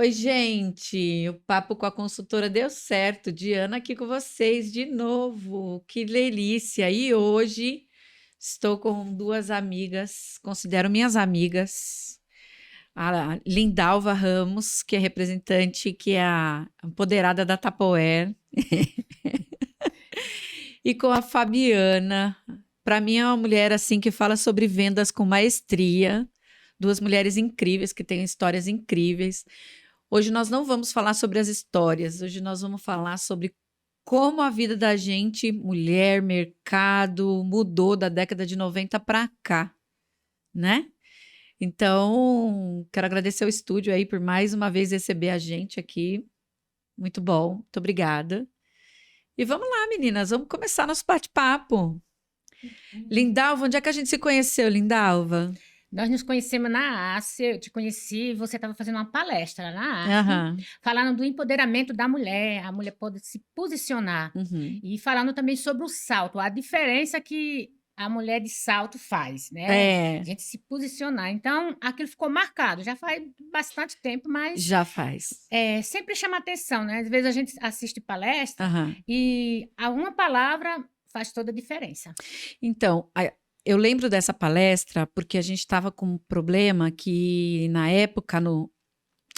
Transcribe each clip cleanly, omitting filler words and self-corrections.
Oi, gente. O papo com a consultora deu certo. Diana aqui com vocês de novo. Que delícia! E hoje estou com duas amigas, considero minhas amigas. A Lindalva Ramos, que é representante, que é a empoderada da Tupperware, e com a Fabiana. Para mim é uma mulher assim que fala sobre vendas com maestria. Duas mulheres incríveis que têm histórias incríveis. Hoje nós não vamos falar sobre as histórias, hoje nós vamos falar sobre como a vida da gente, mulher, mercado, mudou da década de 90 para cá, né? Então, quero agradecer ao estúdio aí por mais uma vez receber a gente aqui. Muito bom, muito obrigada. E vamos lá, meninas, vamos começar nosso bate-papo. Lindalva, onde é que a gente se conheceu, Lindalva? Nós nos conhecemos na ACE, eu te conheci, você estava fazendo uma palestra na ACE, Aham, falando do empoderamento da mulher, a mulher pode se posicionar, uhum. e falando também sobre o salto, a diferença que a mulher de salto faz, né? A É, gente se posicionar. Então, aquilo ficou marcado, já faz bastante tempo, mas já faz. sempre chama atenção, né? Às vezes a gente assiste palestra Aham. e a uma palavra faz toda a diferença. Então, eu lembro dessa palestra porque a gente estava com um problema que, na época,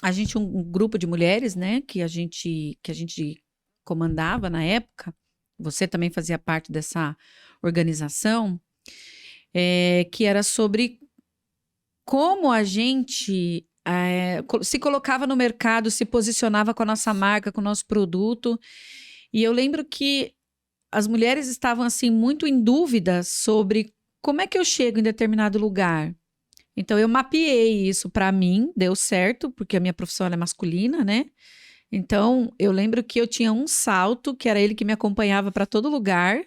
a gente, um grupo de mulheres, né, que a gente comandava na época, você também fazia parte dessa organização, que era sobre como a gente se colocava no mercado, se posicionava com a nossa marca, com o nosso produto. E eu lembro que as mulheres estavam assim muito em dúvida sobre como é que eu chego em determinado lugar. Então eu mapeei isso para mim, deu certo, porque a minha profissão ela é masculina, né? Então eu lembro que eu tinha um salto, que era ele que me acompanhava para todo lugar,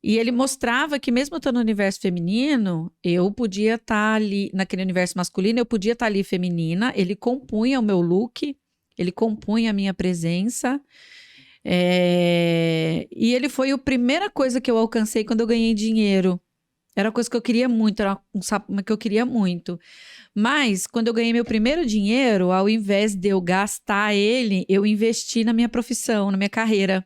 e ele mostrava que mesmo eu estando no universo feminino, eu podia estar ali, naquele universo masculino, eu podia estar ali feminina, ele compunha o meu look, ele compunha a minha presença. E ele foi a primeira coisa que eu alcancei quando eu ganhei dinheiro. Era uma coisa que eu queria muito, era uma que eu queria muito. Mas, quando eu ganhei meu primeiro dinheiro, ao invés de eu gastar ele, eu investi na minha profissão, na minha carreira.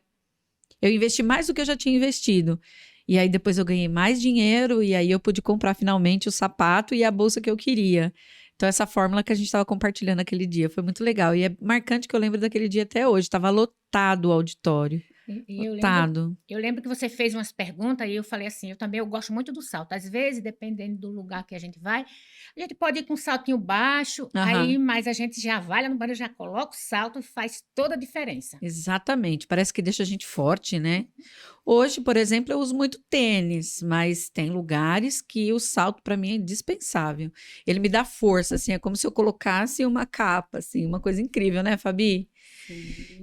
Eu investi mais do que eu já tinha investido. E aí, depois eu ganhei mais dinheiro, e aí eu pude comprar finalmente o sapato e a bolsa que eu queria. Então, essa fórmula que a gente estava compartilhando aquele dia foi muito legal. E é marcante que eu lembro daquele dia até hoje. Estava lotado o auditório. E Lotado. eu lembro que você fez umas perguntas e eu falei assim, eu gosto muito do salto. Às vezes, dependendo do lugar que a gente vai, a gente pode ir com um saltinho baixo, aí, Aham. mas a gente já vai lá no banheiro, já coloca o salto e faz toda a diferença. Exatamente, parece que deixa a gente forte, né? Hoje, por exemplo, eu uso muito tênis, mas tem lugares que o salto para mim é indispensável. Ele me dá força, assim, é como se eu colocasse uma capa, assim, uma coisa incrível, né, Fabi?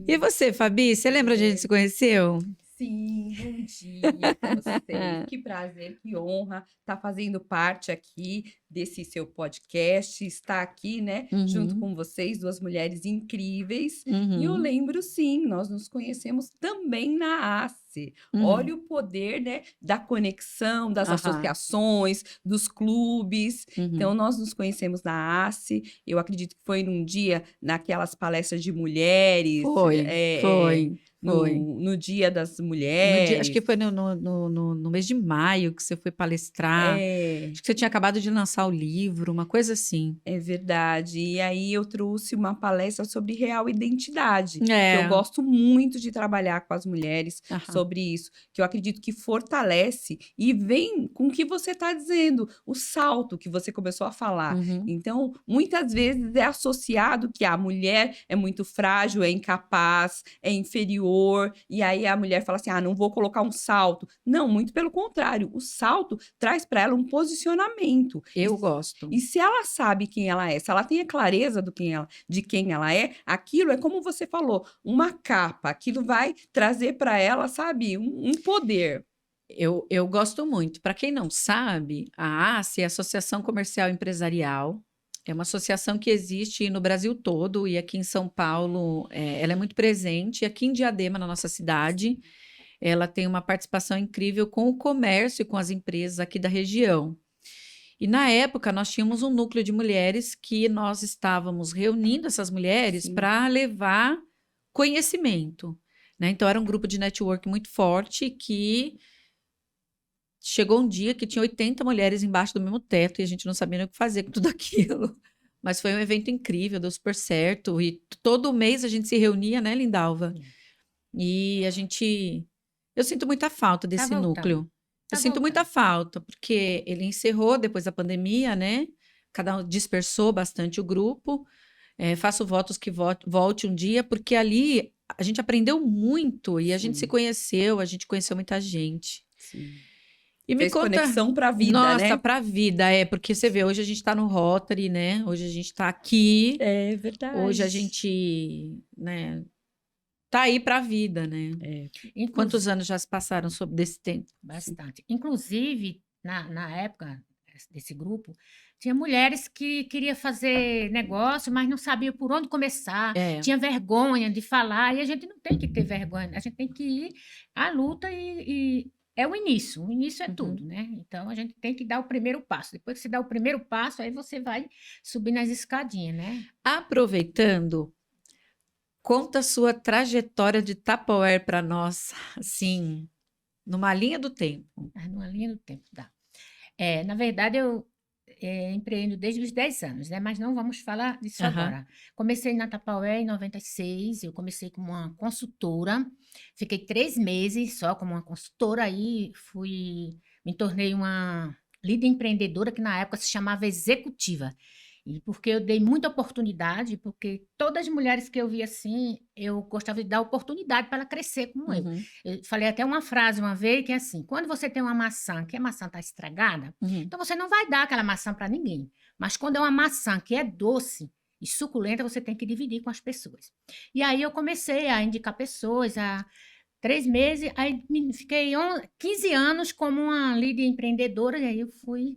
E Sim, você, Fabi, você lembra onde a gente se conheceu? sim, bom dia para vocês. Que prazer, que honra estar fazendo parte aqui desse seu podcast, estar aqui, né, junto Uhum, com vocês, duas mulheres incríveis. E eu uhum, lembro, sim, nós nos conhecemos também na ACE. uhum, Olha o poder, né, da conexão, das aham, associações, dos clubes. Então, uhum. nós nos conhecemos na ACE. Eu acredito que foi num dia, naquelas palestras de mulheres, Foi. no Dia das No dia, acho que Mulheres. foi no mês de maio que você foi palestrar. É, Acho que você tinha acabado de lançar o livro, uma coisa assim. é verdade. E aí eu trouxe uma palestra sobre real identidade, que eu É, gosto muito de trabalhar com as mulheres aham. sobre isso, que eu acredito que fortalece e vem com o que você está dizendo, o salto que você começou a falar. Uhum. Então, muitas vezes é associado que a mulher é muito frágil, é incapaz, é inferior, e aí a mulher fala assim: ah, não vou colocar um salto. Não, muito pelo contrário, o salto traz para ela um posicionamento. Eu gosto. E se ela sabe quem ela é, se ela tem a clareza de quem ela é, aquilo é como você falou, uma capa, aquilo vai trazer para ela, sabe, um poder. Eu gosto muito. Para quem não sabe, a ACE é a Associação Comercial Empresarial. É uma associação que existe no Brasil todo e aqui em São Paulo, ela é muito presente. E aqui em Diadema, na nossa cidade, ela tem uma participação incrível com o comércio e com as empresas aqui da região. E na época nós tínhamos um núcleo de mulheres que nós estávamos reunindo essas mulheres Sim. para levar conhecimento, né? Então era um grupo de network muito forte que chegou um dia que tinha 80 mulheres embaixo do mesmo teto e a gente não sabia nem o que fazer com tudo aquilo. Mas foi um evento incrível, deu super certo. E todo mês a gente se reunia, né, Lindalva? Sim. E eu sinto muita falta desse voltando. núcleo. Tá Eu sinto muita voltando. falta, porque ele encerrou depois da pandemia, né? Cada um dispersou bastante o grupo. Faço votos que volte um dia, porque ali a gente aprendeu muito e a gente se Sim. conheceu, a gente conheceu muita gente. Sim. E me Fez conta, conexão pra vida, nossa, né? pra vida, porque você vê, hoje a gente tá no Rotary, né? Hoje a gente tá aqui, É verdade. hoje a gente, né, tá aí pra vida, né? Inclusive, Quantos anos já se passaram sobre desse tempo? bastante. Inclusive, na época desse grupo, tinha mulheres que queriam fazer negócio, mas não sabiam por onde começar, É. tinha vergonha de falar, e a gente não tem que ter vergonha, a gente tem que ir à luta e é o início é Uhum. tudo, né? Então a gente tem que dar o primeiro passo. Depois que você dá o primeiro passo, aí você vai subir nas escadinhas, né? Aproveitando, conta a sua trajetória de Tupperware para nós, assim, numa linha do tempo. Mas numa linha do tempo, dá. Na verdade, eu empreendo desde os 10 anos, né? Mas não vamos falar disso Aham. agora. Comecei na Tupperware em 96, eu comecei como uma consultora, fiquei 3 meses só como uma consultora, aí me tornei uma líder empreendedora, que na época se chamava executiva. E porque eu dei muita oportunidade, porque todas as mulheres que eu vi assim, eu gostava de dar oportunidade para ela crescer como eu. Uhum, Eu falei até uma frase uma vez que é assim: quando você tem uma maçã, que a maçã está estragada, uhum. então você não vai dar aquela maçã para ninguém. Mas quando é uma maçã que é doce e suculenta, você tem que dividir com as pessoas. E aí eu comecei a indicar pessoas, há 3 meses, aí fiquei 15 anos como uma líder empreendedora, e aí eu fui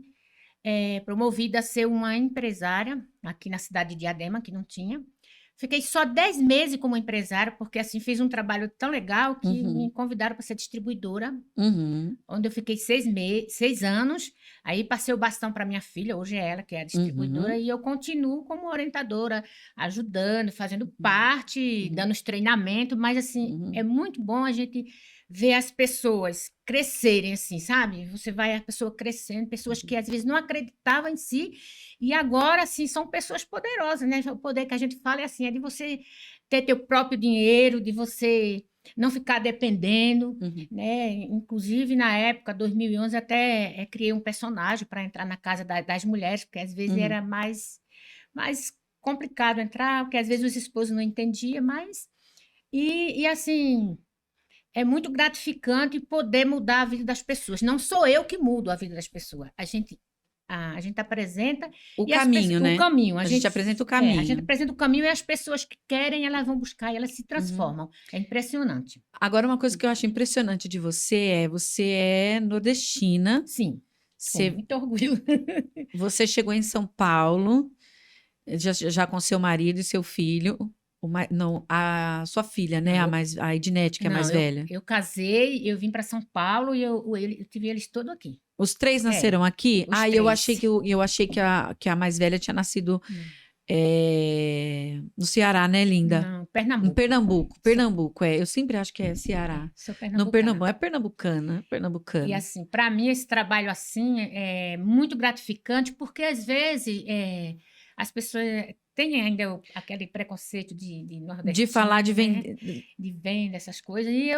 promovida a ser uma empresária aqui na cidade de Diadema, que não tinha. Fiquei só 10 meses como empresária, porque assim fiz um trabalho tão legal que Uhum. me convidaram para ser distribuidora, Uhum. onde eu fiquei 6 anos. Aí passei o bastão para minha filha, hoje é ela que é a distribuidora, e eu continuo como orientadora, ajudando, fazendo parte, Uhum. dando os treinamentos, mas assim, Uhum. é muito bom a gente ver as pessoas crescerem assim, sabe? Você vai a pessoa crescendo, pessoas que às vezes não acreditavam em si, e agora, assim, são pessoas poderosas, né? O poder que a gente fala é assim, é de você ter teu próprio dinheiro, de você não ficar dependendo, Uhum. né? Inclusive, na época, 2011, até criei um personagem para entrar na casa das mulheres, porque às vezes Uhum. era mais complicado entrar, porque às vezes os esposos não entendiam, mas... E assim, é muito gratificante poder mudar a vida das pessoas. Não sou eu que mudo a vida das pessoas. A gente apresenta O e as caminho, né? o caminho. A gente apresenta o a gente caminho. apresenta o caminho e as pessoas que querem, elas vão buscar e elas se transformam. É impressionante. Agora, uma coisa que eu acho impressionante de você é nordestina. Sim, com Você, muito orgulho. você chegou em São Paulo, já com seu marido e seu filho. Não, a sua filha, né? Não, A Ednete, que é Não, mais velha. eu casei, eu vim para São Paulo e eu tive eles todos aqui. Os três nasceram aqui? os Ah, eu três. achei eu achei que a mais velha tinha nascido no Ceará, né, linda? Não, Em Pernambuco. Pernambuco, Eu sempre acho que é Ceará. Sou No pernambucana. Pernambuco, é E pernambucana. assim, para mim esse trabalho assim é muito gratificante, porque às vezes as pessoas têm ainda aquele preconceito de nordestino, De falar de né? vender. De venda, essas coisas. E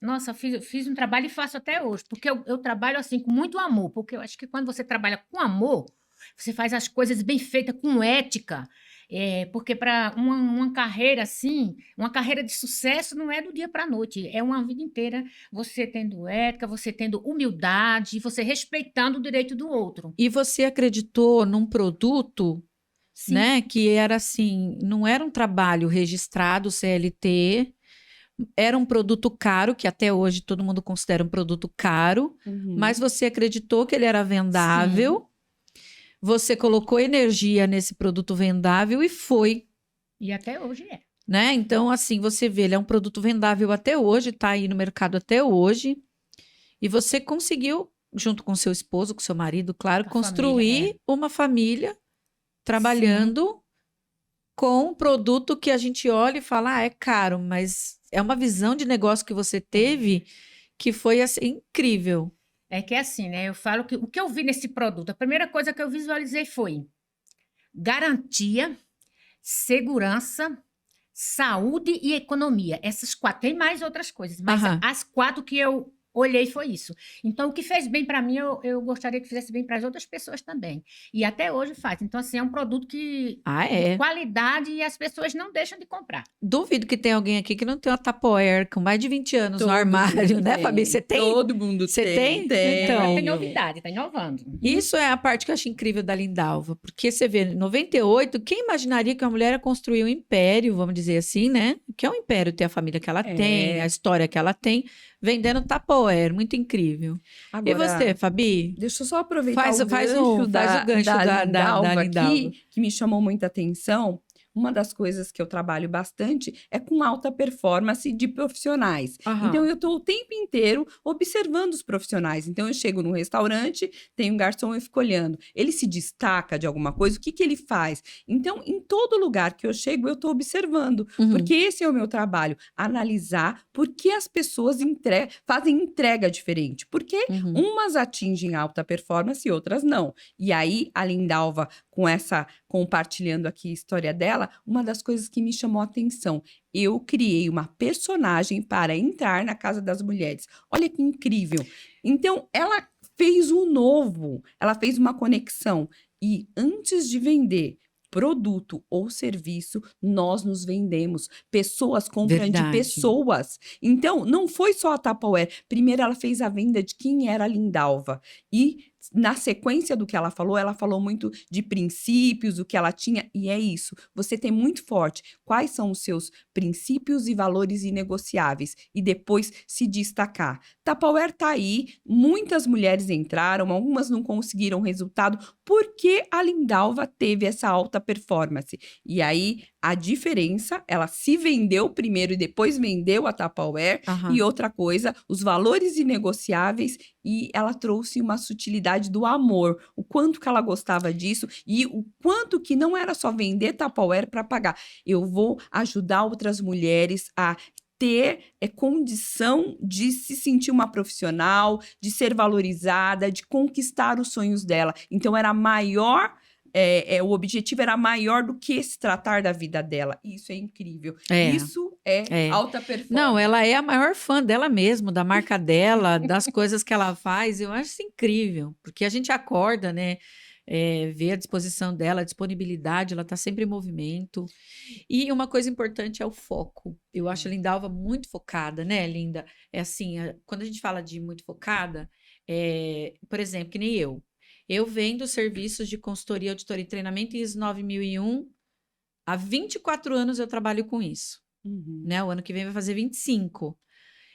nossa, fiz um trabalho e faço até hoje, porque eu trabalho assim com muito amor, porque eu acho que quando você trabalha com amor, você faz as coisas bem feitas, com ética. Porque para uma carreira assim, uma carreira de sucesso não é do dia para a noite, é uma vida inteira você tendo ética, você tendo humildade, você respeitando o direito do outro. E você acreditou num produto, Sim. né? Que era assim, não era um trabalho registrado CLT, era um produto caro, que até hoje todo mundo considera um produto caro, mas você acreditou que ele era vendável, você colocou energia nesse produto vendável e foi. E até hoje é. Né? Então, assim, você vê, ele é um produto vendável até hoje, tá aí no mercado até hoje, e você conseguiu junto com seu esposo, com seu marido, claro, Com a construir família, uma família trabalhando com um produto que a gente olha e fala, é caro, mas é uma visão de negócio que você teve que foi assim, incrível. É que é assim, né? Eu falo que o que eu vi nesse produto, a primeira coisa que eu visualizei foi garantia, segurança, saúde e economia. Essas 4. Tem mais outras coisas, mas Aham. as 4 que eu olhei foi isso. Então, o que fez bem para mim, eu gostaria que fizesse bem para as outras pessoas também. E até hoje faz. Então, assim, é um produto de É. qualidade e as pessoas não deixam de comprar. Duvido que tenha alguém aqui que não tem uma Tupperware com mais de 20 anos no Todo armário, mundo né, tem. Fabi? Você tem? Todo mundo Você tem. tem? Então. Agora tem Tenho. novidade, tá inovando. Isso é a parte que eu acho incrível da Lindalva, porque você vê, em 98, quem imaginaria que uma mulher ia construir um império, vamos dizer assim, né? Que é um império, ter a família que ela tem, a história que ela tem, vendendo Tupperware, muito incrível. E Agora, você, Fabi? deixa eu só aproveitar Faz o o gancho gancho da Lindalva Lindalva. aqui, que me chamou muita atenção. Uma das coisas que eu trabalho bastante é com alta performance de profissionais. Aham. Então, eu estou o tempo inteiro observando os profissionais. Então, eu chego num restaurante, tem um garçom, eu fico olhando. Ele se destaca de alguma coisa? O que ele faz? Então, em todo lugar que eu chego, eu estou observando. Uhum. Porque esse é o meu trabalho, analisar por que as pessoas fazem entrega diferente. Porque Uhum. umas atingem alta performance e outras não. E aí, a Lindalva, compartilhando aqui a história dela, uma das coisas que me chamou a atenção, eu criei uma personagem para entrar na Casa das Mulheres. Olha que incrível. Então, ela fez um novo, ela fez uma conexão. E antes de vender produto ou serviço, nós nos vendemos. Pessoas compram de Verdade. pessoas. Então, não foi só a Tupperware. Primeiro, ela fez a venda de quem era a Lindalva. E, na sequência do que ela falou muito de princípios, o que ela tinha. E é isso. Você tem muito forte quais são os seus princípios e valores inegociáveis. E depois se destacar. Tupperware tá aí. Muitas mulheres entraram, algumas não conseguiram resultado, porque a Lindalva teve essa alta performance. E aí, a diferença, ela se vendeu primeiro e depois vendeu a Tupperware. Aham. E outra coisa, os valores inegociáveis, e ela trouxe uma sutilidade do amor. O quanto que ela gostava disso e o quanto que não era só vender Tupperware para pagar. Eu vou ajudar outras mulheres a ter condição de se sentir uma profissional, de ser valorizada, de conquistar os sonhos dela. Então, era maior, o objetivo era maior do que se tratar da vida dela. Isso é incrível. É. Isso é alta performance. Não, ela é a maior fã dela mesma, da marca dela, das coisas que ela faz. Eu acho isso incrível, porque a gente acorda, né? Vê a disposição dela, a disponibilidade, ela está sempre em movimento. E uma coisa importante é o foco. Eu acho a Lindalva muito focada, né, Linda? É assim, quando a gente fala de muito focada, por exemplo, que nem eu. Eu vendo serviços de consultoria, auditoria e treinamento ISO 9001. Há 24 anos eu trabalho com isso. Uhum. Né? O ano que vem vai fazer 25.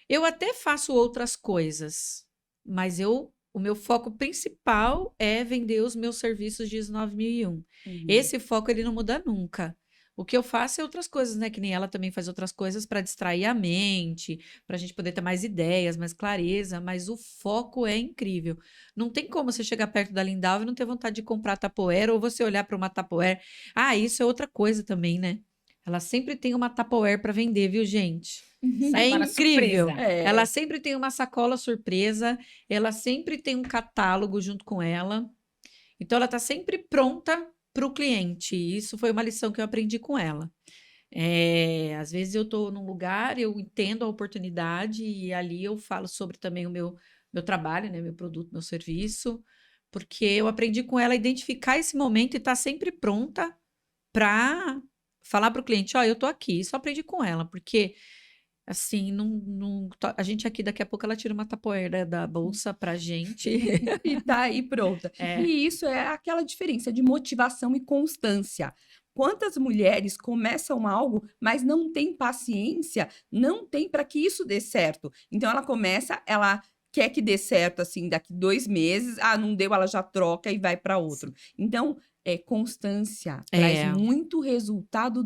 Eu até faço outras coisas, mas o meu foco principal é vender os meus serviços de ISO 9001. Uhum. Esse foco, ele não muda nunca. O que eu faço é outras coisas, né? Que nem ela também faz outras coisas para distrair a mente, para a gente poder ter mais ideias, mais clareza, mas o foco é incrível. Não tem como você chegar perto da Lindalva e não ter vontade de comprar Tupperware, ou você olhar para uma Tupperware. Ah, isso é outra coisa também, né? Ela sempre tem uma Tupperware para vender, viu, gente? É Sacola incrível. surpresa. Ela sempre tem uma sacola surpresa, ela sempre tem um catálogo junto com ela. Então, ela está sempre pronta para o cliente. Isso foi uma lição que eu aprendi com ela. Às vezes eu estou num lugar, eu entendo a oportunidade e ali eu falo sobre também o meu trabalho, né? Meu produto, meu serviço, porque eu aprendi com ela a identificar esse momento e estar sempre pronta para falar para o cliente, ó, eu tô aqui. Isso eu aprendi com ela, porque assim, a gente aqui, daqui a pouco ela tira uma Tupperware da bolsa pra gente. E tá aí pronta. E isso é aquela diferença de motivação e constância. Quantas mulheres começam algo, mas não tem paciência, não tem para que isso dê certo. Então, ela começa, ela quer que dê certo, assim, daqui 2 meses. Ah, não deu, ela já troca e vai para outro. Então, constância, traz É, muito resultado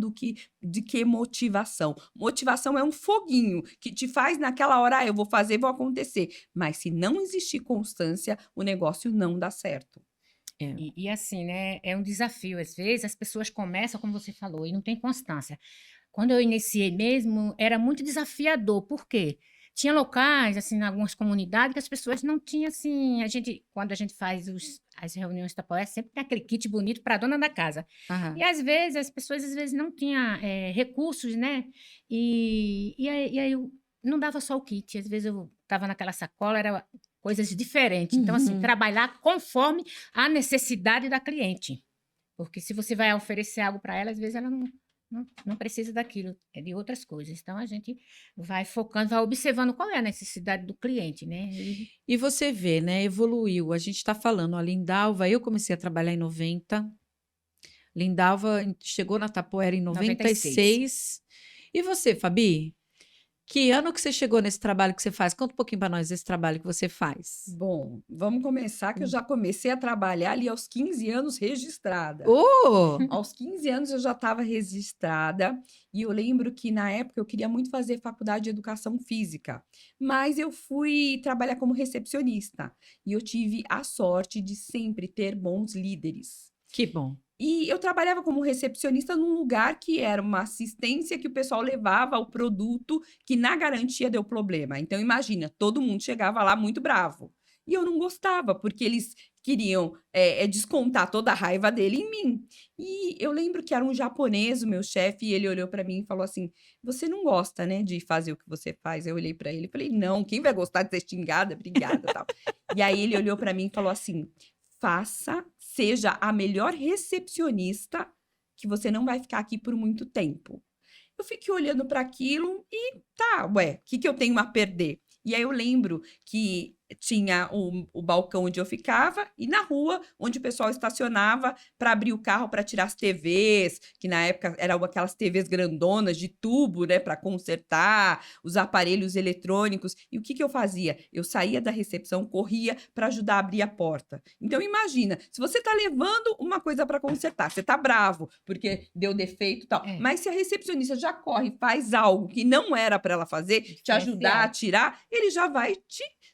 de que motivação. Motivação é um foguinho que te faz naquela hora, eu vou fazer, vou acontecer. Mas se não existir constância, o negócio não dá certo. é. E assim, né? É um desafio. Às vezes as pessoas começam, como você falou, e não tem constância. Quando eu iniciei mesmo, era muito desafiador. Por quê? Tinha locais, assim, em algumas comunidades que as pessoas não tinham, assim, quando a gente faz as reuniões da palestra, sempre tem aquele kit bonito para a dona da casa. E Aham. às vezes, as pessoas às vezes não tinham recursos, né? E aí eu não dava só o kit, às vezes eu estava naquela sacola, era coisas diferentes. Então, assim, Uhum. trabalhar conforme a necessidade da cliente. Porque se você vai oferecer algo para ela, às vezes ela não precisa daquilo, é de outras coisas. Então, a gente vai focando, vai observando qual é a necessidade do cliente, né? E você vê, né? Evoluiu. A gente está falando, a Lindalva, eu comecei a trabalhar em 90. Lindalva chegou na Tapoera em 96. 96. E você, Fabi? Que ano que você chegou nesse trabalho que você faz? Conta um pouquinho para nós desse trabalho que você faz. Bom, vamos começar que eu Hum. já comecei a trabalhar ali aos 15 anos registrada. Oh! Aos 15 anos eu já estava registrada e eu lembro que na época eu queria muito fazer faculdade de educação física, mas eu fui trabalhar como recepcionista e eu tive a sorte de sempre ter bons líderes. Que bom. E eu trabalhava como recepcionista num lugar que era uma assistência que o pessoal levava o produto que na garantia deu problema. Então, imagina, todo mundo chegava lá muito bravo. E eu não gostava, porque eles queriam descontar toda a raiva dele em mim. E eu lembro que era um japonês, o meu chefe, e ele olhou para mim e falou assim: Você não gosta, né, de fazer o que você faz? Eu olhei para ele e falei: Não, quem vai gostar de ser xingada? Obrigada, tal. E aí ele olhou para mim e falou assim: seja a melhor recepcionista, que você não vai ficar aqui por muito tempo. Eu fiquei olhando para aquilo e tá, ué, o que que eu tenho a perder? E aí eu lembro que tinha o balcão onde eu ficava e na rua onde o pessoal estacionava para abrir o carro para tirar as TVs, que na época eram aquelas TVs grandonas de tubo, né, para consertar, os aparelhos eletrônicos. E o que que eu fazia? Eu saía da recepção, corria para ajudar a abrir a porta. Então imagina, se você tá levando uma coisa para consertar, você tá bravo porque deu defeito e tal, É, mas se a recepcionista já corre e faz algo que não era para ela fazer, te ajudar a diferencial. tirar, ele já vai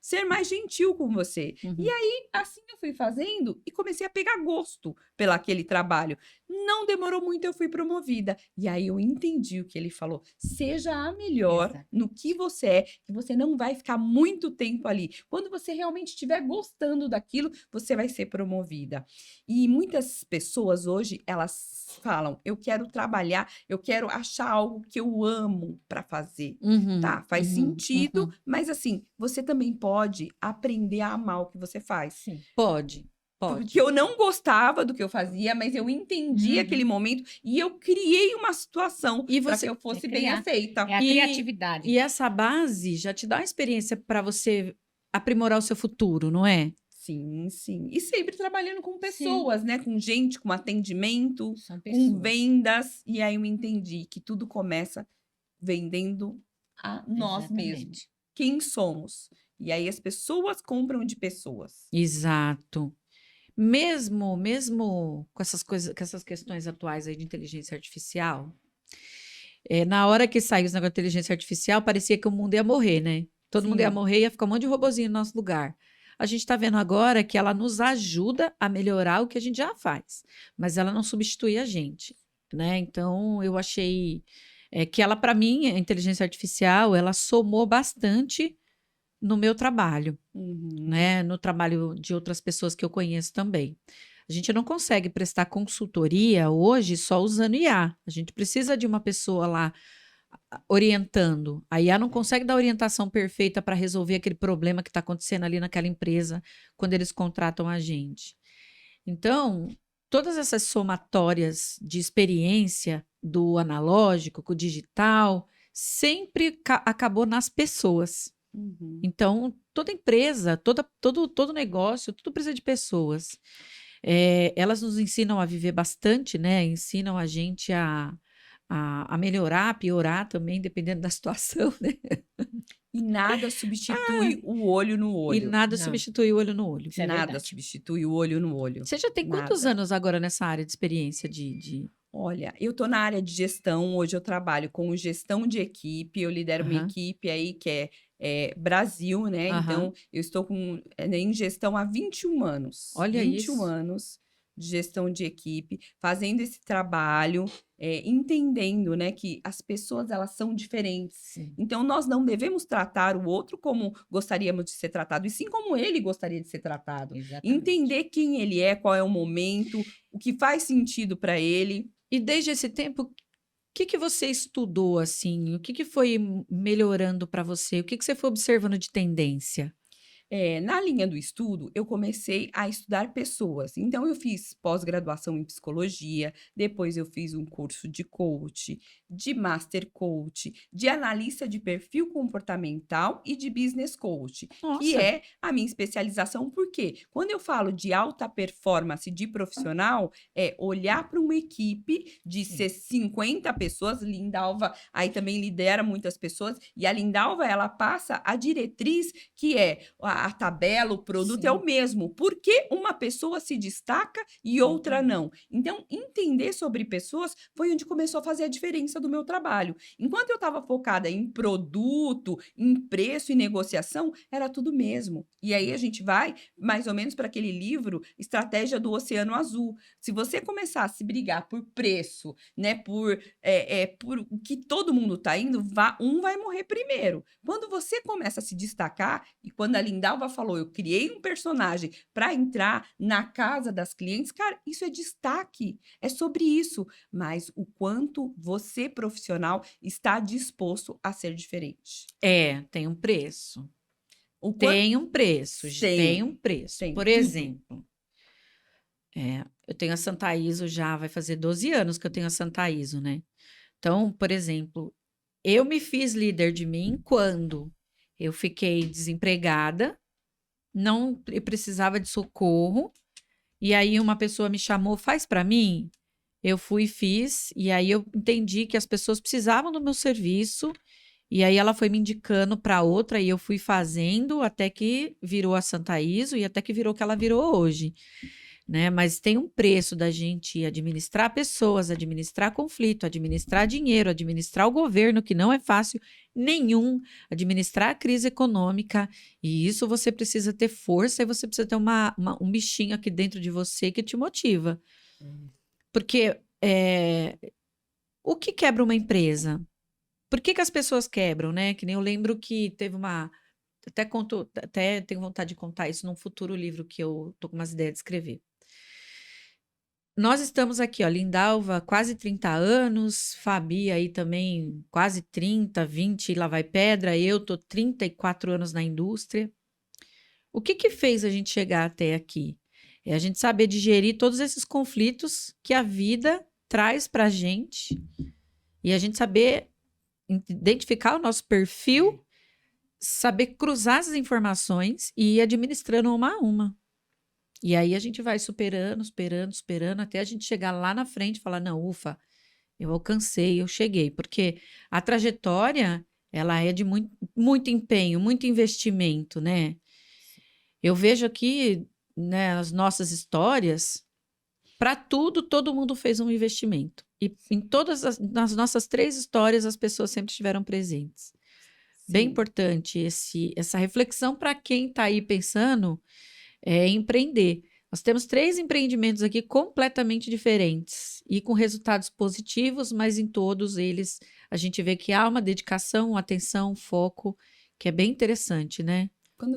ser mais gentil com você. E Uhum. aí, assim eu fui fazendo e comecei a pegar gosto pelo aquele trabalho. Não demorou muito, eu fui promovida. E aí eu entendi o que ele falou. Seja a melhor Exato. no que você é, que você não vai ficar muito tempo ali. Quando você realmente estiver gostando daquilo, você vai ser promovida. E muitas pessoas hoje, elas falam: eu quero trabalhar, eu quero achar algo que eu amo para fazer. Uhum. Tá, faz Uhum. sentido, Uhum. mas assim, você também pode aprender a amar o que você faz. Sim. Pode, Porque pode. eu não gostava do que eu fazia, mas eu entendi aquele Uhum. momento e eu criei uma situação E para que você eu É fosse bem criar. aceita. É a e, criatividade. e essa base já te dá uma experiência para você aprimorar o seu futuro, não é? Sim, sim. E sempre trabalhando com Sim, pessoas, né? Com gente, com atendimento, são com pessoas. vendas. E aí eu entendi que tudo começa vendendo a nós mesmos. Exatamente. Quem somos? E aí as pessoas compram de pessoas. Exato. Mesmo com essas coisas, com essas questões atuais aí de inteligência artificial, na hora que saiu os negócios de inteligência artificial, parecia que o mundo ia morrer, né? Todo mundo ia Sim. morrer, ia ficar um monte de robozinho no nosso lugar. A gente está vendo agora que ela nos ajuda a melhorar o que a gente já faz, mas ela não substitui a gente, né? Então, eu achei que ela, para mim, a inteligência artificial, ela somou bastante no meu trabalho, Uhum. né? No trabalho de outras pessoas que eu conheço também. A gente não consegue prestar consultoria hoje só usando IA. A gente precisa de uma pessoa lá orientando. A IA não consegue dar a orientação perfeita para resolver aquele problema que está acontecendo ali naquela empresa quando eles contratam a gente. Então, todas essas somatórias de experiência do analógico com o digital sempre acabou nas pessoas. Uhum. Então, toda empresa, todo negócio, tudo precisa de pessoas. Elas nos ensinam a viver bastante, né? Ensinam a gente a melhorar, a piorar também, dependendo da situação, né? E nada substitui o olho no E olho. nada Não. substitui o olho no olho. Isso é Nada verdade. substitui o olho no olho. Você já tem quantos Nada. anos agora nessa área de experiência de... Olha, eu tô na área de gestão, hoje eu trabalho com gestão de equipe, eu lidero uma Aham. equipe aí que é Brasil, né? Aham. Então, eu estou em gestão há 21 anos. Olha 21 isso. anos de gestão de equipe, fazendo esse trabalho, entendendo, né, que as pessoas, elas são diferentes. Sim. Então, nós não devemos tratar o outro como gostaríamos de ser tratado, e sim como ele gostaria de ser tratado. Exatamente. Entender quem ele é, qual é o momento, o que faz sentido para ele. E desde esse tempo, o que você estudou, assim? O que foi melhorando para você? O que você foi observando de tendência? Na linha do estudo, eu comecei a estudar pessoas. Então, eu fiz pós-graduação em psicologia, depois eu fiz um curso de coach, de master coach, de analista de perfil comportamental e de business coach, que Nossa. é a minha especialização. Por quê? Quando eu falo de alta performance de profissional, é olhar para uma equipe de Sim. ser 50 pessoas. Lindalva aí também lidera muitas pessoas, e a Lindalva, ela passa a diretriz, que é a tabela, o produto é o Sim. mesmo. Por que uma pessoa se destaca e outra não? Então, entender sobre pessoas foi onde começou a fazer a diferença do meu trabalho. Enquanto eu estava focada em produto, em preço e negociação, era tudo mesmo. E aí a gente vai mais ou menos para aquele livro Estratégia do Oceano Azul. Se você começar a se brigar por preço, né, por o que todo mundo está indo, um vai morrer primeiro. Quando você começa a se destacar, e quando a Lindalva falou, eu criei um personagem para entrar na casa das clientes, cara, isso é destaque, é sobre isso. Mas o quanto você, profissional, está disposto a ser diferente. Tem um preço. O quanto Tem um preço. Tem um preço. tem Por tudo. exemplo, eu tenho a Santa Iso já, vai fazer 12 anos que eu tenho a Santa Iso, né? Então, por exemplo, eu me fiz líder de mim quando eu fiquei desempregada, eu precisava de socorro, e aí uma pessoa me chamou, faz para mim. Eu fui e fiz, e aí eu entendi que as pessoas precisavam do meu serviço, e aí ela foi me indicando para outra, e eu fui fazendo até que virou a Santa Iso, e até que virou o que ela virou hoje, né? Mas tem um preço da gente administrar pessoas, administrar conflito, administrar dinheiro, administrar o governo, que não é fácil nenhum, administrar a crise econômica, e isso você precisa ter força, e você precisa ter um bichinho aqui dentro de você que te motiva. Porque o que quebra uma empresa? Por que as pessoas quebram, né? Que nem eu lembro que teve até tenho vontade de contar isso num futuro livro que eu tô com umas ideias de escrever. Nós estamos aqui, ó, Lindalva, quase 30 anos, Fabi aí também quase 30, 20, lá vai pedra, eu tô 34 anos na indústria. O que fez a gente chegar até aqui? É a gente saber digerir todos esses conflitos que a vida traz pra gente e a gente saber identificar o nosso perfil, saber cruzar as informações e ir administrando uma a uma. E aí a gente vai superando, até a gente chegar lá na frente e falar, não, ufa, eu alcancei, eu cheguei. Porque a trajetória, ela é de muito empenho, muito investimento, né? Eu vejo aqui, né, as nossas histórias, para tudo, todo mundo fez um investimento. E nas nossas 3 histórias, as pessoas sempre estiveram presentes. Bem Sim. importante essa reflexão para quem está aí pensando empreender. Nós temos 3 empreendimentos aqui completamente diferentes e com resultados positivos, mas em todos eles a gente vê que há uma dedicação, uma atenção, um foco, que é bem interessante, né?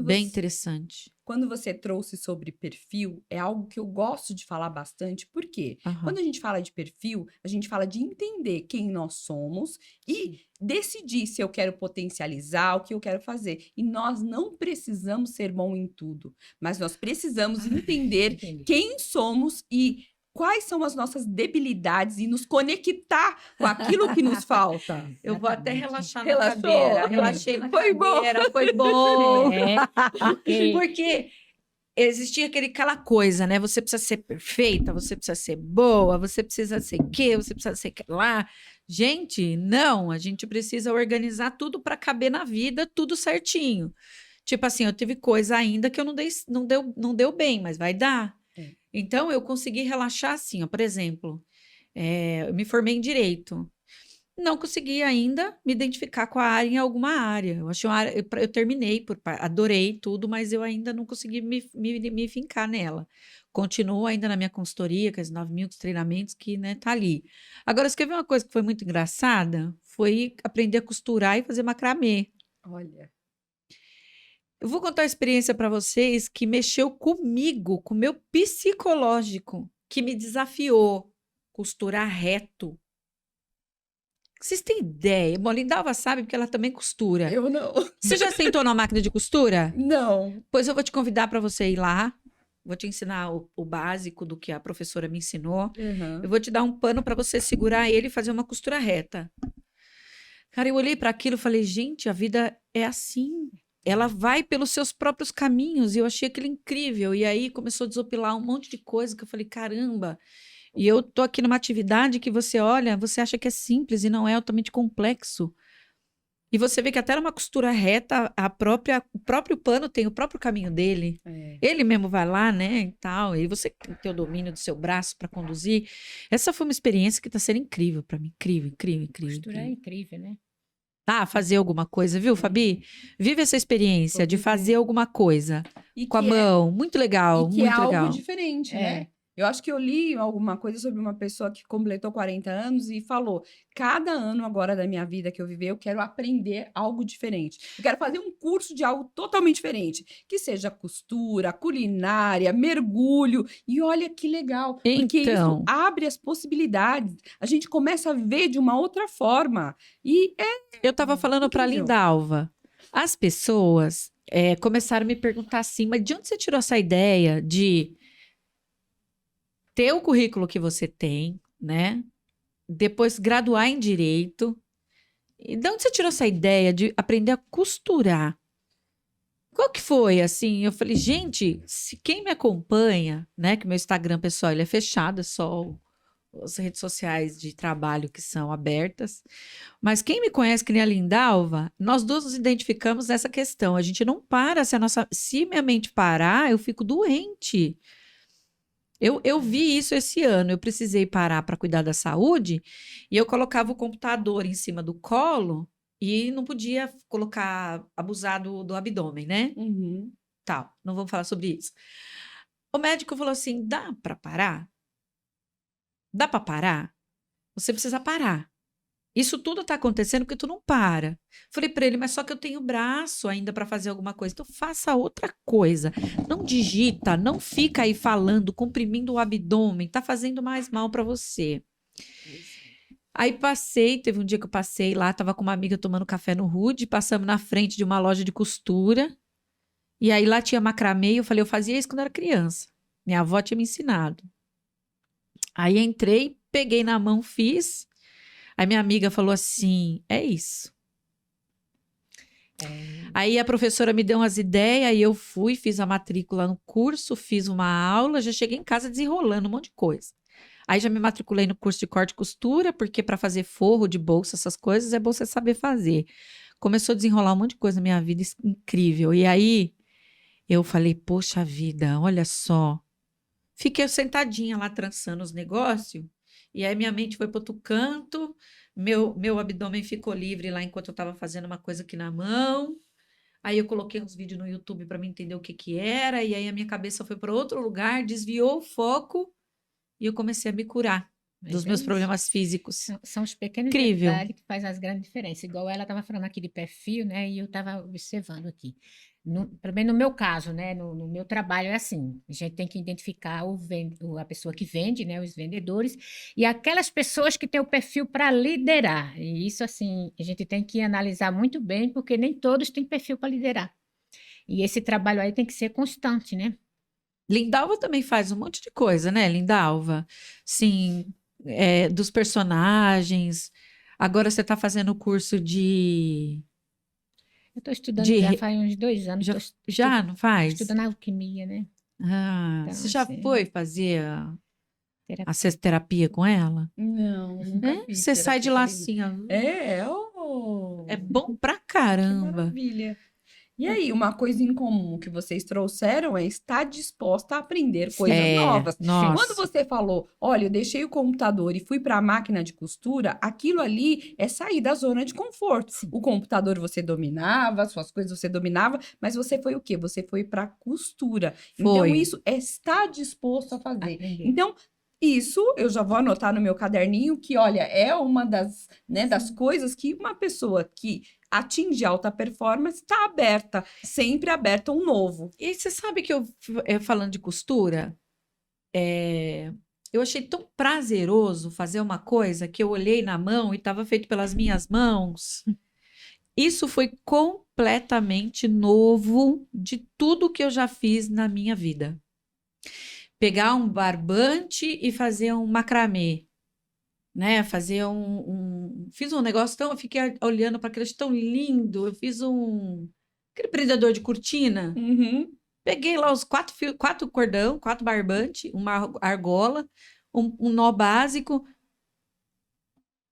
Bem interessante. Quando você trouxe sobre perfil, é algo que eu gosto de falar bastante, porque quando a gente fala de perfil, a gente fala de entender quem nós somos e decidir se eu quero potencializar, o que eu quero fazer. E nós não precisamos ser bom em tudo, mas nós precisamos entender quem somos e quais são as nossas debilidades e nos conectar com aquilo que nos falta. Eu vou até relaxar na Relaxou? cadeira. Relaxei na Foi bom. cadeira, foi bom. Porque Porque existia aquela coisa, né? Você precisa ser perfeita, você precisa ser boa, você precisa ser quê, você precisa ser que lá. Gente, não, a gente precisa organizar tudo para caber na vida, tudo certinho. Tipo assim, eu tive coisa ainda que eu não deu bem, mas vai dar. É. Então, eu consegui relaxar assim, ó, por exemplo, eu me formei em Direito. Não consegui ainda me identificar com a área em alguma área. Eu achei uma área, eu terminei, adorei tudo, mas eu ainda não consegui me fincar nela. Continuo ainda na minha consultoria, com os 9.000 treinamentos que, né, tá ali. Agora, você quer ver uma coisa que foi muito engraçada? Foi aprender a costurar e fazer macramê. Olha. Eu vou contar uma experiência para vocês que mexeu comigo, com o meu psicológico, que me desafiou costurar reto. Vocês têm ideia? Bom, a Lindalva sabe porque ela também costura. Eu não. Você já sentou na máquina de costura? Não. Pois eu vou te convidar para você ir lá. Vou te ensinar o básico do que a professora me ensinou. Uhum. Eu vou te dar um pano para você segurar ele e fazer uma costura reta. Cara, eu olhei para aquilo e falei, gente, a vida é assim. Ela vai pelos seus próprios caminhos. E eu achei aquilo incrível. E aí começou a desopilar um monte de coisa que eu falei, caramba. E eu tô aqui numa atividade que você olha, você acha que é simples e não é altamente complexo. E você vê que até numa costura reta, o próprio pano tem o próprio caminho dele. É. Ele mesmo vai lá, né, e tal. E você tem o domínio do seu braço para conduzir. Essa foi uma experiência que está sendo incrível para mim. Incrível, incrível, incrível. Costura é incrível, né? Tá, fazer alguma coisa, viu, Fabi? Vive essa experiência Vou de viver. fazer alguma coisa E com a que é- mão. Muito legal, E que é muito algo legal. diferente, É. né? Eu acho que eu li alguma coisa sobre uma pessoa que completou 40 anos e falou: cada ano agora da minha vida que eu viver, eu quero aprender algo diferente. Eu quero fazer um curso de algo totalmente diferente, que seja costura, culinária, mergulho. E olha que legal, porque isso Então, abre as possibilidades. A gente começa a ver de uma outra forma. E eu estava falando para a incrível. Lindalva. As pessoas começaram a me perguntar assim, mas de onde você tirou essa ideia de ter o currículo que você tem, né? Depois graduar em direito. E de onde você tirou essa ideia de aprender a costurar? Qual que foi, assim? Eu falei, gente, se quem me acompanha, né? Que meu Instagram, pessoal, ele é fechado, é só as redes sociais de trabalho que são abertas. Mas quem me conhece, que nem a Lindalva, nós duas nos identificamos nessa questão. A gente não para, se minha mente parar, eu fico doente. Eu vi isso esse ano. Eu precisei parar para cuidar da saúde e eu colocava o computador em cima do colo e não podia abusar do abdômen, né? Uhum. Tal. Não vamos falar sobre isso. O médico falou assim: dá para parar? Dá para parar? Você precisa parar. Isso tudo está acontecendo porque tu não para. Falei para ele, mas só que eu tenho braço ainda para fazer alguma coisa. Então faça outra coisa. Não digita, não fica aí falando, comprimindo o abdômen. Tá fazendo mais mal para você. Aí teve um dia que eu passei lá, tava com uma amiga tomando café no Rude, passamos na frente de uma loja de costura. E aí lá tinha macramê, e eu falei, eu fazia isso quando eu era criança. Minha avó tinha me ensinado. Aí entrei, peguei na mão, fiz. Aí minha amiga falou assim: é isso. Aí a professora me deu umas ideias, aí eu fui, fiz a matrícula no curso, fiz uma aula, já cheguei em casa desenrolando um monte de coisa. Aí já me matriculei no curso de corte e costura, porque para fazer forro de bolsa, essas coisas, é bom você saber fazer. Começou a desenrolar um monte de coisa na minha vida, incrível. E aí eu falei, poxa vida, olha só. Fiquei sentadinha lá trançando os negócios. E aí minha mente foi para outro canto, meu abdômen ficou livre lá enquanto eu estava fazendo uma coisa aqui na mão. Aí eu coloquei uns vídeos no YouTube para me entender o que que era, e aí a minha cabeça foi para outro lugar, desviou o foco e eu comecei a me curar Mas dos é meus isso. problemas físicos. São os pequenos Incrível. detalhes que fazem as grandes diferenças. Igual ela estava falando aqui de perfil, né? E eu estava observando aqui. Pelo menos no meu caso, né? No meu trabalho é assim. A gente tem que identificar a pessoa que vende, né? Os vendedores e aquelas pessoas que têm o perfil para liderar. E isso, assim, a gente tem que analisar muito bem, porque nem todos têm perfil para liderar. E esse trabalho aí tem que ser constante, né? Lindalva também faz um monte de coisa, né, Lindalva? Sim, dos personagens. Agora você está fazendo o curso de... Eu estou estudando já faz uns 2 anos. Já não faz? Estudando alquimia, né? Ah, Então, você já assim, foi fazer terapia. a terapia com ela? Não, nunca É? fiz Você sai de terapia lá com ninguém. assim, ó. É É bom pra que caramba. maravilha. E aí, uma coisa em comum que vocês trouxeram é estar disposta a aprender coisas novas. Sim. Quando Nossa. você falou, olha, eu deixei o computador e fui para a máquina de costura, aquilo ali é sair da zona de conforto. Sim. O computador você dominava, suas coisas você dominava, mas você foi o quê? Você foi para costura. Então, Foi. isso é estar disposto a fazer. Aprender. Então, isso eu já vou anotar no meu caderninho, que, olha, é uma das, né, das coisas que uma pessoa que atinge alta performance está aberta, sempre aberta a um novo. E você sabe que falando de costura, eu achei tão prazeroso fazer uma coisa que eu olhei na mão e estava feito pelas minhas mãos. Isso foi completamente novo de tudo que eu já fiz na minha vida. Pegar um barbante e fazer um macramê, né? Fazer fiz um negócio tão, eu fiquei olhando para aquilo tão lindo. Eu fiz aquele prendedor de cortina. Uhum. Peguei lá os 4 cordão, 4 barbante, uma argola, um nó básico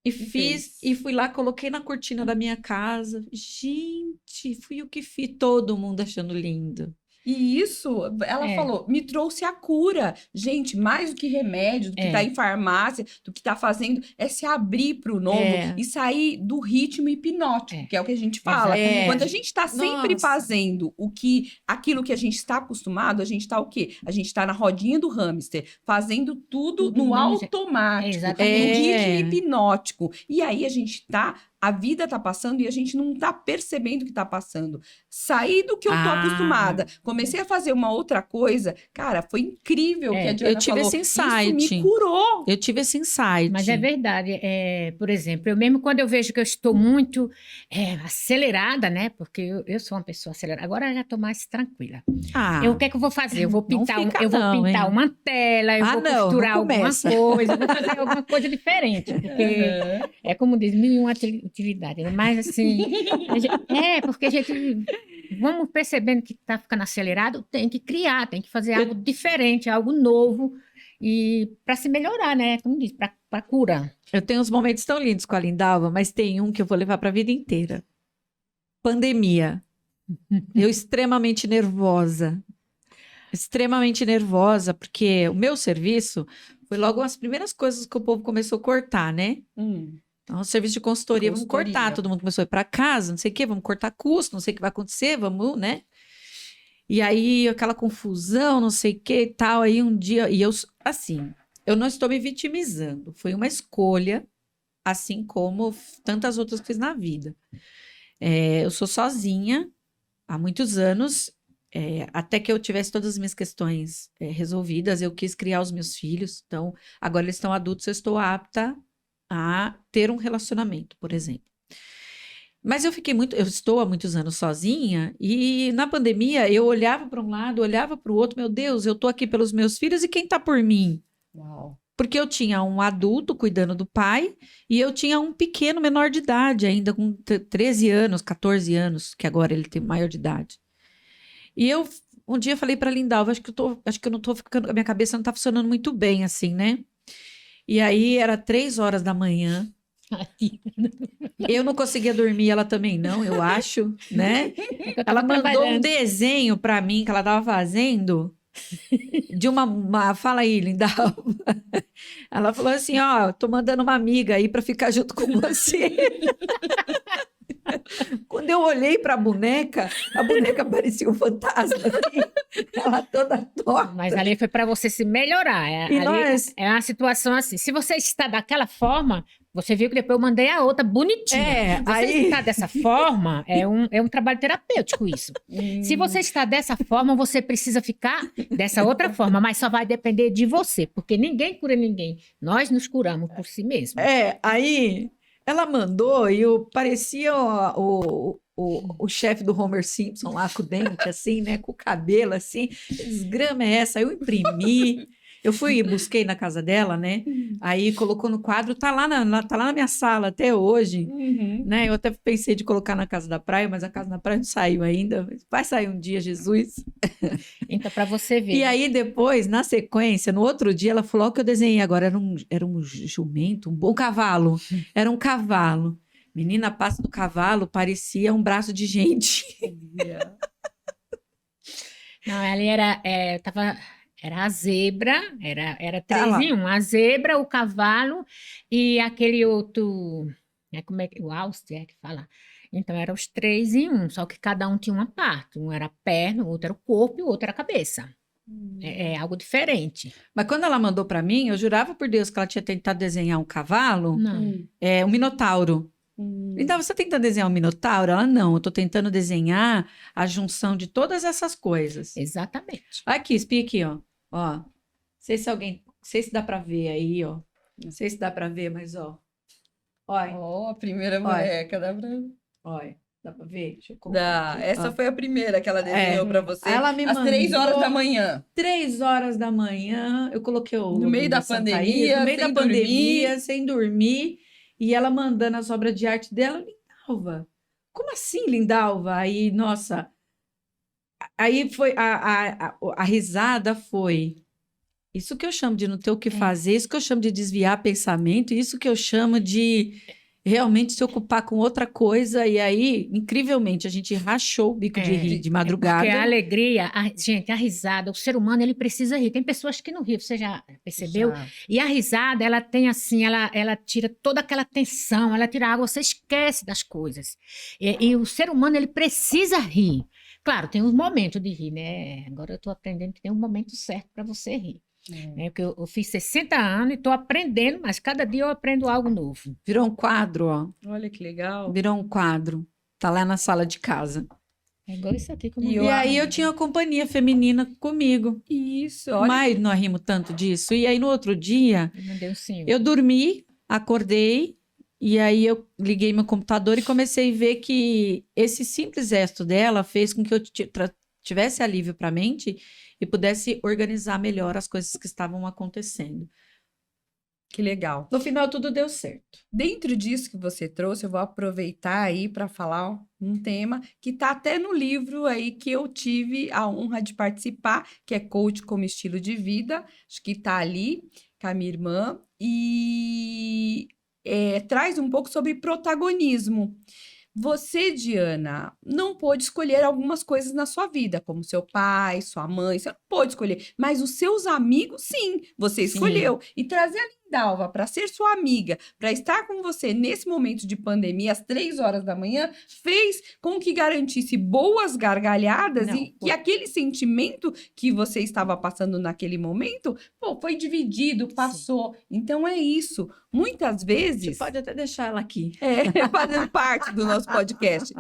e fiz fez. e fui lá, coloquei na cortina da minha casa. Gente, fui eu que fiz, todo mundo achando lindo. E isso, ela É. falou, me trouxe a cura. Gente, mais do que remédio, do que tá em farmácia, do que tá fazendo, é se abrir pro novo É. e sair do ritmo hipnótico, É. que é o que a gente fala. É. Quando a gente tá sempre Nossa. fazendo aquilo que a gente está acostumado, a gente tá o quê? A gente tá na rodinha do hamster, fazendo tudo Tudo no no mesmo automático, no Exatamente. ritmo hipnótico. E aí a vida tá passando e a gente não tá percebendo que tá passando. Sair do que eu tô acostumada. Comecei a fazer uma outra coisa. Cara, foi incrível o que a Diana eu tive falou. esse Isso insight. me curou. Eu tive esse insight. Mas é verdade. Por exemplo, eu mesmo quando eu vejo que eu estou muito acelerada, né? Porque eu sou uma pessoa acelerada. Agora eu já estou mais tranquila. Ah, O que é que eu vou fazer? Eu vou Não pintar, fica eu vou não, pintar hein? uma tela, eu Ah, vou não, não costurar alguma começa. coisa, eu vou fazer alguma coisa diferente. Porque é como diz, 1001 utilidade. Mas assim, porque a gente vamos percebendo que está ficando acelerado, tem que criar, tem que fazer algo diferente, algo novo, e para se melhorar, né? Como diz, para cura. Eu tenho uns momentos tão lindos com a Lindalva, mas tem um que eu vou levar para a vida inteira. Pandemia. Eu extremamente nervosa. Extremamente nervosa, porque o meu serviço foi logo as primeiras coisas que o povo começou a cortar, né? Então, o serviço de consultoria, vamos Consultoria. cortar, todo mundo começou a ir para casa, não sei o quê, vamos cortar custo, não sei o que vai acontecer, vamos, né? E aí, aquela confusão, não sei o que e tal, aí um dia, e eu, assim, eu não estou me vitimizando, foi uma escolha, assim como tantas outras que fiz na vida. Eu sou sozinha há muitos anos, até que eu tivesse todas as minhas questões resolvidas, eu quis criar os meus filhos, então, agora eles estão adultos, eu estou apta a ter um relacionamento, por exemplo. Mas eu estou há muitos anos sozinha e na pandemia eu olhava para um lado, olhava para o outro, meu Deus, eu estou aqui pelos meus filhos e quem está por mim? Uau. Porque eu tinha um adulto cuidando do pai e eu tinha um pequeno menor de idade ainda com 13 anos, 14 anos, que agora ele tem maior de idade. E eu um dia falei para Lindalva, acho que eu não estou ficando, a minha cabeça não está funcionando muito bem assim, né? E aí era 3 horas da manhã. Eu não conseguia dormir, ela também não, eu acho, né? Ela mandou um desenho para mim que ela estava fazendo de fala aí, Lindalva. Ela falou assim, ó, tô mandando uma amiga aí para ficar junto com você. Quando eu olhei para a boneca parecia um fantasma. Assim, ela toda torta. Mas ali foi para você se melhorar. É uma situação assim. Se você está daquela forma, você viu que depois eu mandei a outra bonitinha. Você está dessa forma, é um trabalho terapêutico isso. Se você está dessa forma, você precisa ficar dessa outra forma, mas só vai depender de você, porque ninguém cura ninguém. Nós nos curamos por si mesmos. Aí ela mandou e eu parecia o chefe do Homer Simpson lá com o dente assim, né, com o cabelo assim. Que desgrama é essa? Eu imprimi. Eu busquei na casa dela, né? Aí colocou no quadro, tá lá na minha sala até hoje, Uhum. né? Eu até pensei de colocar na Casa da Praia, mas a Casa da Praia não saiu ainda. Vai sair um dia, Jesus. Então, para você ver. E aí depois, na sequência, no outro dia, ela falou: "Ó, o que eu desenhei agora era um jumento, um cavalo. Era um cavalo. Menina, a pasta do cavalo parecia um braço de gente. Não, ela era a zebra, era Tá 3 lá. em 1. A zebra, o cavalo e aquele outro, como é que, o Auster é que fala. Então, eram os 3 em 1, só que cada um tinha uma parte. Um era a perna, o outro era o corpo e o outro era a cabeça. É algo diferente. Mas quando ela mandou para mim, eu jurava por Deus que ela tinha tentado desenhar um cavalo, Não. um minotauro. Então, você tentando desenhar um minotauro? Ela, não, eu tô tentando desenhar a junção de todas essas coisas. Exatamente. Aqui, espia aqui, ó. Ó. Não sei se dá para ver aí, ó. Não sei se dá para ver, mas ó. Olha, Ó, a primeira Olha. boneca, dá pra... olha. Dá para ver? Deixa eu colocar aqui, Essa ó. foi a primeira que ela desenhou pra você. Ela me às 3 horas mandou da manhã. 3 horas da manhã, eu coloquei o No meio da Santa pandemia, Isa, no meio da sem pandemia, dormir. sem dormir, e ela mandando as obras de arte dela, Lindalva. Como assim, Lindalva? Aí, nossa, aí foi a risada foi. Isso que eu chamo de não ter o que fazer, isso que eu chamo de desviar pensamento, isso que eu chamo de realmente se ocupar com outra coisa. E aí, incrivelmente, a gente rachou o bico de rir de madrugada. Porque a alegria, gente, a risada, o ser humano, ele precisa rir. Tem pessoas que não riem, você já percebeu? Já. E a risada, ela tem assim, ela tira toda aquela tensão, ela tira a água, você esquece das coisas. E o ser humano, ele precisa rir. Claro, tem um momento de rir, né? Agora eu estou aprendendo que tem um momento certo para você rir. Né? Porque eu fiz 60 anos e estou aprendendo, mas cada dia eu aprendo algo novo. Virou um quadro, ó. Olha que legal. Virou um quadro. Tá lá na sala de casa. É igual isso aqui. Como E E aí eu tinha uma companhia feminina comigo. Isso, olha. Mas nós rimos tanto disso. E aí no outro dia, eu mandei um sim. eu dormi, acordei, e aí eu liguei meu computador e comecei a ver que esse simples gesto dela fez com que eu tivesse alívio para a mente e pudesse organizar melhor as coisas que estavam acontecendo. Que legal. No final, tudo deu certo. Dentro disso que você trouxe, eu vou aproveitar aí para falar um tema que está até no livro aí que eu tive a honra de participar, que é Coach como Estilo de Vida. Acho que está ali com a minha irmã e traz um pouco sobre protagonismo. Você, Diana, não pôde escolher algumas coisas na sua vida, como seu pai, sua mãe, você não pôde escolher, mas os seus amigos, sim, você escolheu. E trazer a Lindalva para ser sua amiga, para estar com você nesse momento de pandemia, às 3 horas da manhã, fez com que garantisse boas gargalhadas e aquele sentimento que você estava passando naquele momento, foi dividido, passou. Sim. Então é isso. Muitas vezes... Você pode até deixar ela aqui. Fazendo parte do nosso podcast.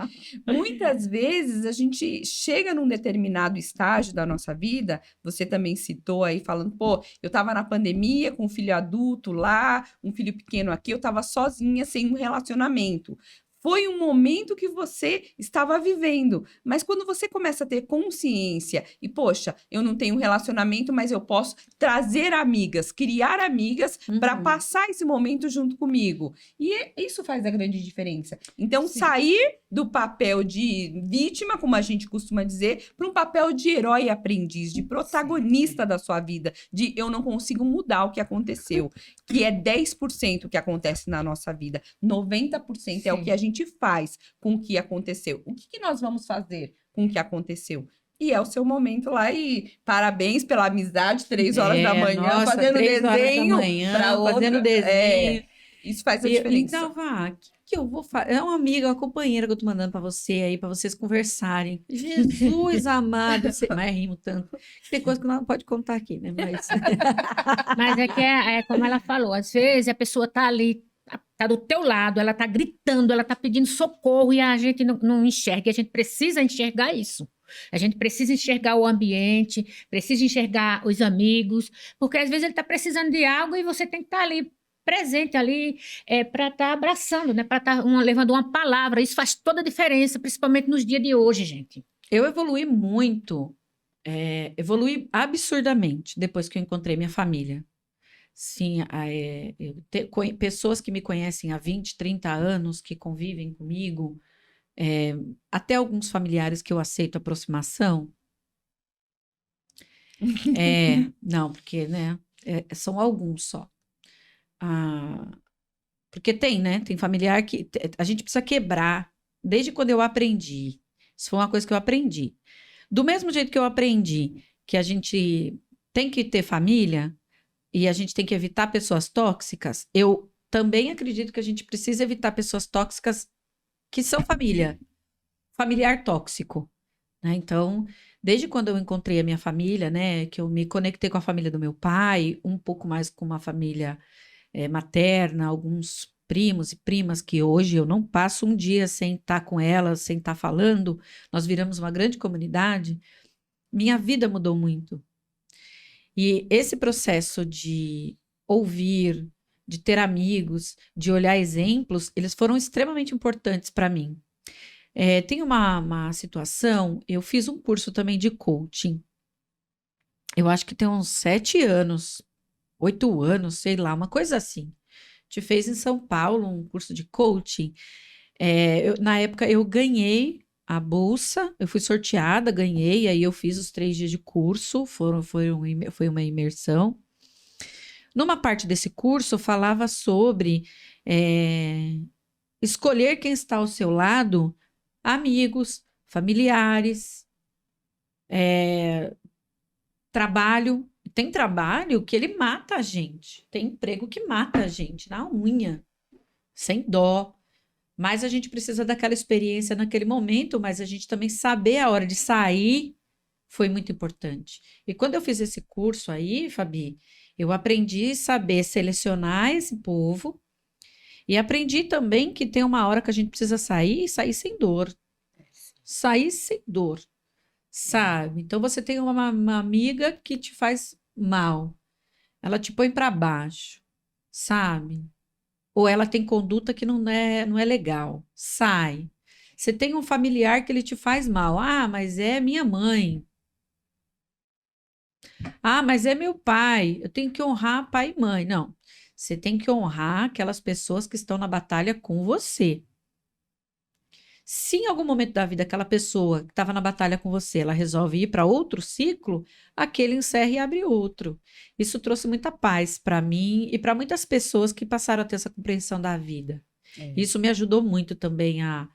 Muitas vezes a gente chega num determinado estágio da nossa vida, você também citou aí, falando, eu tava na pandemia com um filho adulto lá, um filho pequeno aqui, eu tava sozinha, sem um relacionamento. Foi um momento que você estava vivendo, mas quando você começa a ter consciência e, poxa, eu não tenho um relacionamento, mas eu posso trazer amigas, criar amigas para passar esse momento junto comigo. E isso faz a grande diferença. Então, sair do papel de vítima, como a gente costuma dizer, para um papel de herói aprendiz, de protagonista da sua vida, de eu não consigo mudar o que aconteceu, que é 10% que acontece na nossa vida, 90% é o que a gente faz com o que aconteceu. O que nós vamos fazer com o que aconteceu? E é o seu momento lá e parabéns pela amizade, 3 horas da manhã, nossa, fazendo 3 horas desenho. Da manhã, fazendo desenho. Isso faz a diferença. Então, o que eu vou fazer? É uma amiga, uma companheira que eu tô mandando para você aí, para vocês conversarem. Jesus amado. Mas rimo tanto. Tem coisa que não pode contar aqui, né? Mas é que é como ela falou, às vezes a pessoa tá ali, tá do teu lado, ela tá gritando, ela tá pedindo socorro e a gente não enxerga. E a gente precisa enxergar isso. A gente precisa enxergar o ambiente, precisa enxergar os amigos, porque às vezes ele tá precisando de algo e você tem que estar ali presente ali para estar abraçando, né? Para estar levando uma palavra. Isso faz toda a diferença, principalmente nos dias de hoje, gente. Eu evoluí muito evolui absurdamente depois que eu encontrei minha família. Sim, pessoas que me conhecem há 20, 30 anos, que convivem comigo, até alguns familiares que eu aceito aproximação. Não, porque, né, são alguns só. Porque tem, né? Tem familiar que a gente precisa quebrar. Desde quando eu aprendi. Isso foi uma coisa que eu aprendi. Do mesmo jeito que eu aprendi que a gente tem que ter família e a gente tem que evitar pessoas tóxicas, eu também acredito que a gente precisa evitar pessoas tóxicas que são família. Familiar tóxico. Né? Então, desde quando eu encontrei a minha família, né? Que eu me conectei com a família do meu pai, um pouco mais com uma família materna, alguns primos e primas que hoje eu não passo um dia sem estar com elas, sem estar falando. Nós viramos uma grande comunidade. Minha vida mudou muito. E esse processo de ouvir, de ter amigos, de olhar exemplos, eles foram extremamente importantes para mim. Tem uma situação, eu fiz um curso também de coaching. Eu acho que tem uns 7 anos, 8 anos, sei lá, uma coisa assim. A gente fez em São Paulo um curso de coaching. Na época eu ganhei a bolsa, eu fui sorteada, ganhei, aí eu fiz os 3 dias de curso, foi uma imersão. Numa parte desse curso, falava sobre escolher quem está ao seu lado, amigos, familiares, trabalho. Tem trabalho que ele mata a gente, tem emprego que mata a gente na unha, sem dó. Mas a gente precisa daquela experiência naquele momento, mas a gente também saber a hora de sair foi muito importante. E quando eu fiz esse curso aí, Fabi, eu aprendi a saber selecionar esse povo e aprendi também que tem uma hora que a gente precisa sair e sair sem dor. Sair sem dor, sabe? Então você tem uma amiga que te faz mal, ela te põe para baixo, sabe? Ou ela tem conduta que não é legal. Sai. Você tem um familiar que ele te faz mal. Ah, mas é minha mãe. Ah, mas é meu pai. Eu tenho que honrar pai e mãe. Não. Você tem que honrar aquelas pessoas que estão na batalha com você. Se em algum momento da vida aquela pessoa que estava na batalha com você, ela resolve ir para outro ciclo, aquele encerra e abre outro. Isso trouxe muita paz para mim e para muitas pessoas que passaram a ter essa compreensão da vida. Isso me ajudou muito também a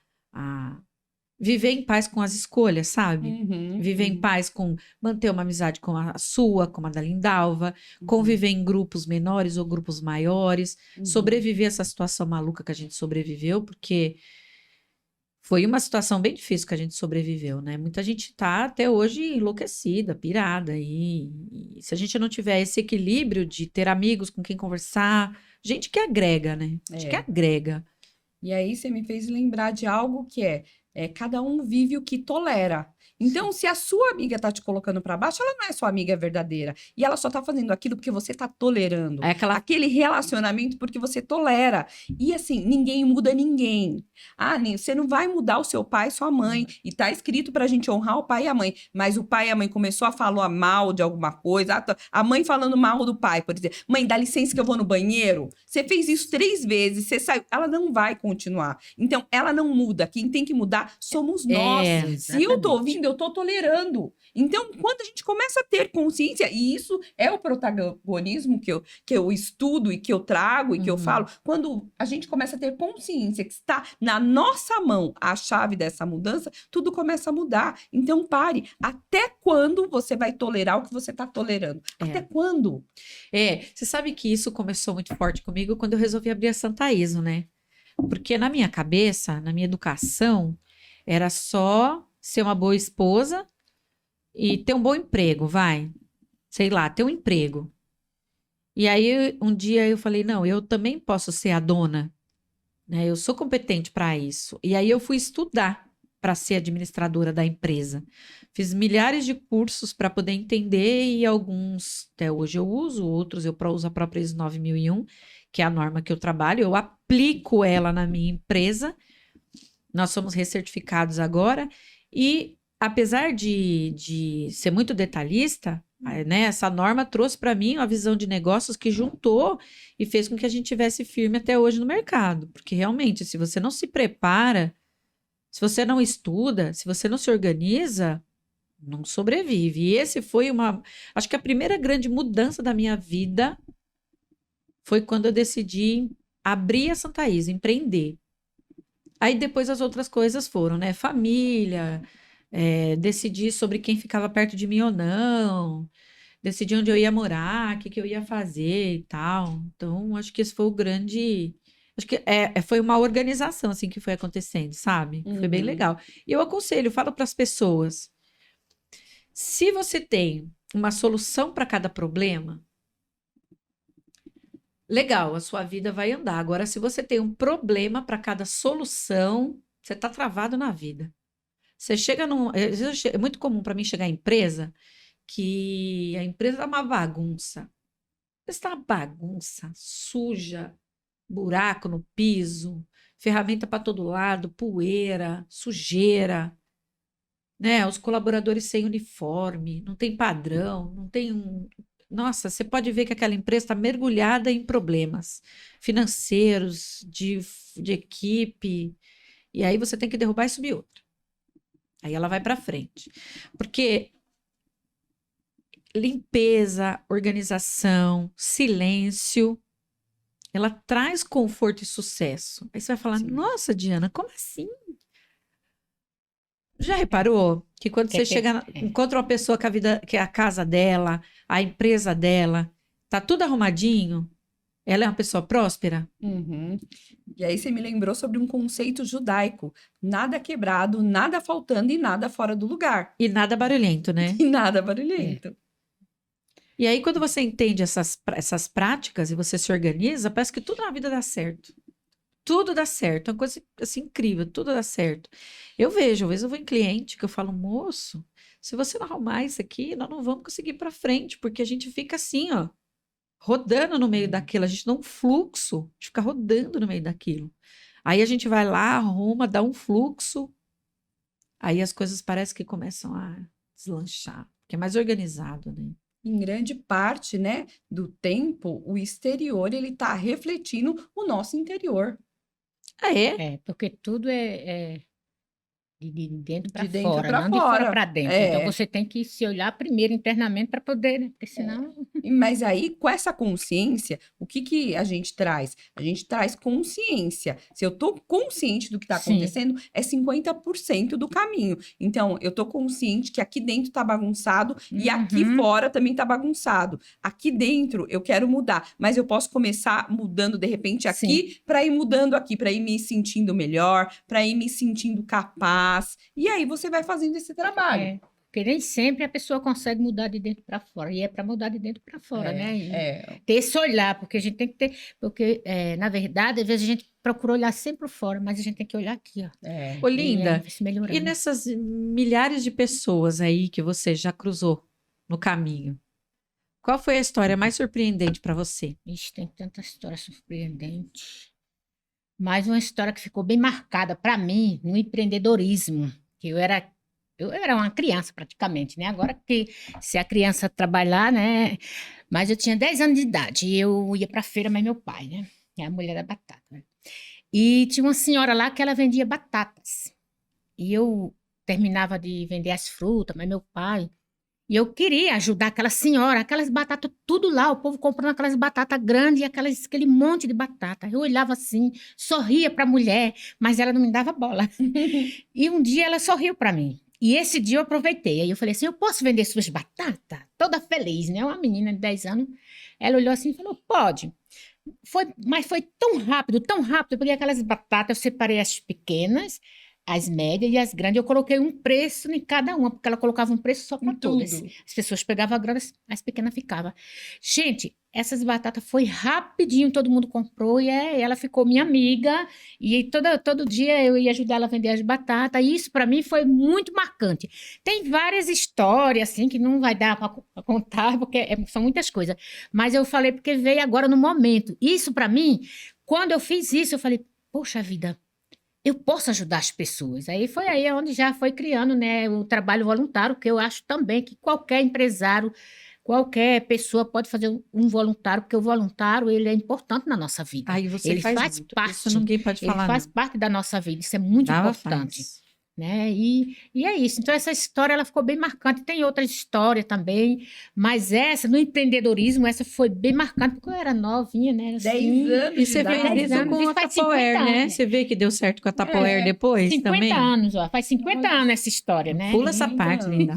viver em paz com as escolhas, sabe? Viver em paz com manter uma amizade com a sua, como a da Lindalva, conviver em grupos menores ou grupos maiores, sobreviver a essa situação maluca que a gente sobreviveu, porque foi uma situação bem difícil que a gente sobreviveu, né? Muita gente tá até hoje enlouquecida, pirada. E se a gente não tiver esse equilíbrio de ter amigos com quem conversar, gente que agrega, né? Gente que agrega. E aí você me fez lembrar de algo que cada um vive o que tolera. Então, se a sua amiga tá te colocando para baixo, ela não é sua amiga verdadeira. E ela só tá fazendo aquilo porque você tá tolerando. Aquele relacionamento porque você tolera. E assim, ninguém muda ninguém. Você não vai mudar o seu pai e sua mãe. E tá escrito pra gente honrar o pai e a mãe. Mas o pai e a mãe começou a falar mal de alguma coisa. A mãe falando mal do pai, por exemplo. Mãe, dá licença que eu vou no banheiro. Você fez isso 3 vezes, você saiu. Ela não vai continuar. Então, ela não muda. Quem tem que mudar somos nós. Se eu tô ouvindo, eu tô tolerando. Então, quando a gente começa a ter consciência, e isso é o protagonismo que eu estudo e que eu trago e que eu falo, quando a gente começa a ter consciência que está na nossa mão a chave dessa mudança, tudo começa a mudar. Então, pare. Até quando você vai tolerar o que você está tolerando? Até quando? Você sabe que isso começou muito forte comigo quando eu resolvi abrir a Santa ISO, né? Porque na minha cabeça, na minha educação, era só ser uma boa esposa e ter um bom emprego, sei lá, ter um emprego. E aí, um dia eu falei, não, eu também posso ser a dona, né? Eu sou competente para isso. E aí eu fui estudar para ser administradora da empresa. Fiz milhares de cursos para poder entender e alguns até hoje eu uso, outros eu uso a própria ISO 9001, que é a norma que eu trabalho, eu aplico ela na minha empresa. Nós somos recertificados agora e apesar de ser muito detalhista, né, essa norma trouxe para mim uma visão de negócios que juntou e fez com que a gente tivesse firme até hoje no mercado. Porque realmente, se você não se prepara, se você não estuda, se você não se organiza, não sobrevive. E esse foi acho que a primeira grande mudança da minha vida foi quando eu decidi abrir a Santa Isa, empreender. Aí depois as outras coisas foram, né? Família, decidir sobre quem ficava perto de mim ou não, decidir onde eu ia morar, o que que eu ia fazer e tal. Então, acho que esse foi o grande. Acho que foi uma organização assim que foi acontecendo, sabe? Foi bem legal. E eu aconselho, falo para as pessoas: se você tem uma solução para cada problema, legal, a sua vida vai andar. Agora, se você tem um problema para cada solução, você está travado na vida. Você chega num. É muito comum para mim chegar em empresa que a empresa é uma bagunça. Está uma bagunça, suja, buraco no piso, ferramenta para todo lado, poeira, sujeira, né? Os colaboradores sem uniforme, não tem padrão, não tem um. Nossa, você pode ver que aquela empresa está mergulhada em problemas financeiros, de equipe, e aí você tem que derrubar e subir outra. Aí ela vai para frente. Porque limpeza, organização, silêncio, ela traz conforto e sucesso. Aí você vai falar: Sim. nossa, Diana, como assim? Já reparou que quando você encontra uma pessoa que é a casa dela, a empresa dela, tá tudo arrumadinho, ela é uma pessoa próspera? Uhum. E aí você me lembrou sobre um conceito judaico: nada quebrado, nada faltando e nada fora do lugar. E nada barulhento, né? E nada barulhento. E aí, quando você entende essas práticas e você se organiza, parece que tudo na vida dá certo. Tudo dá certo. É uma coisa assim incrível, tudo dá certo. Eu vejo, às vezes eu vou em cliente que eu falo: moço, se você não arrumar isso aqui, nós não vamos conseguir ir para frente, porque a gente fica assim, ó, rodando no meio daquilo. A gente dá um fluxo, a gente fica rodando no meio daquilo. Aí a gente vai lá, arruma, dá um fluxo. Aí as coisas parecem que começam a deslanchar, porque é mais organizado, né? Em grande parte, né, do tempo, o exterior ele tá refletindo o nosso interior. Ah, é? É, porque tudo é de dentro para De dentro fora, para não de fora fora. para dentro. Então É. você tem que se olhar primeiro internamente para poder, né? Porque senão. Mas aí, com essa consciência, o que que a gente traz? A gente traz consciência. Se eu tô consciente do que tá Sim. acontecendo, é 50% do caminho. Então, eu tô consciente que aqui dentro tá bagunçado e aqui Uhum. fora também tá bagunçado. Aqui dentro eu quero mudar, mas eu posso começar mudando de repente aqui para ir mudando aqui, para ir me sentindo melhor, para ir me sentindo capaz. E aí você vai fazendo esse trabalho. É, porque nem sempre a pessoa consegue mudar de dentro para fora. E é para mudar de dentro para fora, né? E ter esse olhar, porque a gente tem que ter. Porque, na verdade, às vezes a gente procura olhar sempre por fora, mas a gente tem que olhar aqui, ó. Ô, E linda, aí se melhorando. e nessas milhares de pessoas aí que você já cruzou no caminho, qual foi a história mais surpreendente para você? Ixi, tem tanta história surpreendente. Mas uma história que ficou bem marcada para mim no empreendedorismo, que eu era uma criança praticamente, né? Agora que se a criança trabalhar, né? Mas eu tinha 10 anos de idade e eu ia para feira, mas meu pai, né? É a mulher da batata, né? E tinha uma senhora lá que ela vendia batatas. E eu terminava de vender as frutas, mas meu pai. E eu queria ajudar aquela senhora, aquelas batatas tudo lá, o povo comprando aquelas batatas grandes e aquele monte de batata. Eu olhava assim, sorria para a mulher, mas ela não me dava bola. E um dia ela sorriu para mim. E esse dia eu aproveitei. Aí eu falei assim: eu posso vender suas batatas? Toda feliz, né? Uma menina de 10 anos. Ela olhou assim e falou: pode. Mas foi tão rápido, tão rápido. Eu peguei aquelas batatas, eu separei as pequenas, as médias e as grandes. Eu coloquei um preço em cada uma, porque ela colocava um preço só para todas. Tudo. As pessoas pegavam a grande, as pequenas ficavam. Gente, essas batatas foi rapidinho, todo mundo comprou e ela ficou minha amiga. E todo dia eu ia ajudar ela a vender as batatas. E isso para mim foi muito marcante. Tem várias histórias assim que não vai dar para contar, porque são muitas coisas. Mas eu falei porque veio agora no momento. Isso para mim, quando eu fiz isso, eu falei: poxa vida, eu posso ajudar as pessoas. Aí foi aí onde já foi criando, né, o trabalho voluntário, que eu acho também que qualquer empresário, qualquer pessoa pode fazer um voluntário, porque o voluntário, ele é importante na nossa vida. Aí você Ele faz faz muito. Isso parte, ninguém pode ele falar, faz não. parte da nossa vida, isso é muito Dava, importante. faz. Né? E é isso. Então, essa história ela ficou bem marcante. Tem outras histórias também, mas essa, no empreendedorismo, essa foi bem marcante, porque eu era novinha, né? 10 Assim, anos E de você fez 10 isso idade. anos, com e a faz Tupperware, 50 né? anos. Você vê que deu certo com a Tupperware É, depois 50 também? anos, ó. Faz 50 Olha, anos essa história, né? Pula essa 50 parte, anos. linda.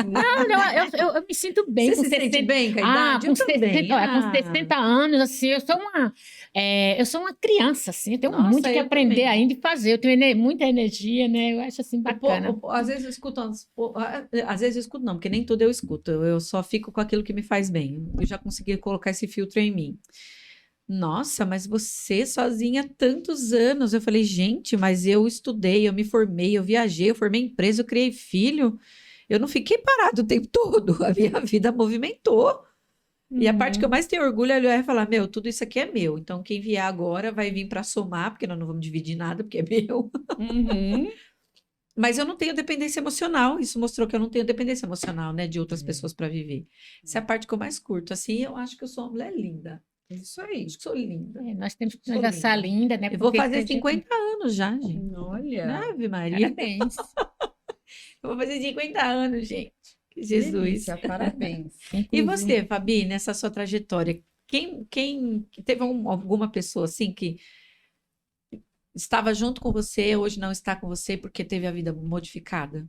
Não, eu me sinto bem Você com se sente 60. bem com a Ah, idade? com Eu também. 60, olha, com 60 anos, assim, eu sou uma criança, assim, eu tenho Nossa, muito que eu aprender também. ainda e fazer. Eu tenho muita energia, né? Eu acho assim bacana. Às vezes eu escuto, às vezes eu escuto não, porque nem tudo eu escuto, eu só fico com aquilo que me faz bem. Eu já consegui colocar esse filtro em mim. Nossa, mas você sozinha há tantos anos. Eu falei, gente, mas eu estudei, eu me formei, eu viajei, eu formei empresa, eu criei filho. Eu não fiquei parado o tempo todo, a minha vida movimentou. E a parte que eu Uhum. mais tenho orgulho é olhar e falar, meu, tudo isso aqui é meu. Então quem vier agora vai vir para somar, porque nós não vamos dividir nada, porque é meu. Uhum. Mas eu não tenho dependência emocional. Isso mostrou que eu não tenho dependência emocional, né, de outras É. pessoas para viver. Essa é a parte que eu mais curto. Assim, eu acho que eu sou uma mulher linda. Isso aí. Acho que sou linda. Nós temos que Sou dançar linda. linda, né? Eu vou Porque fazer tem gente- 50 anos já, gente. Olha, Ave Maria. Parabéns. Eu vou fazer 50 anos, gente. Que que Jesus. delícia, parabéns. E Inclusive, você, Fabi, nessa sua trajetória, quem teve alguma pessoa assim que estava junto com você, hoje não está com você porque teve a vida modificada?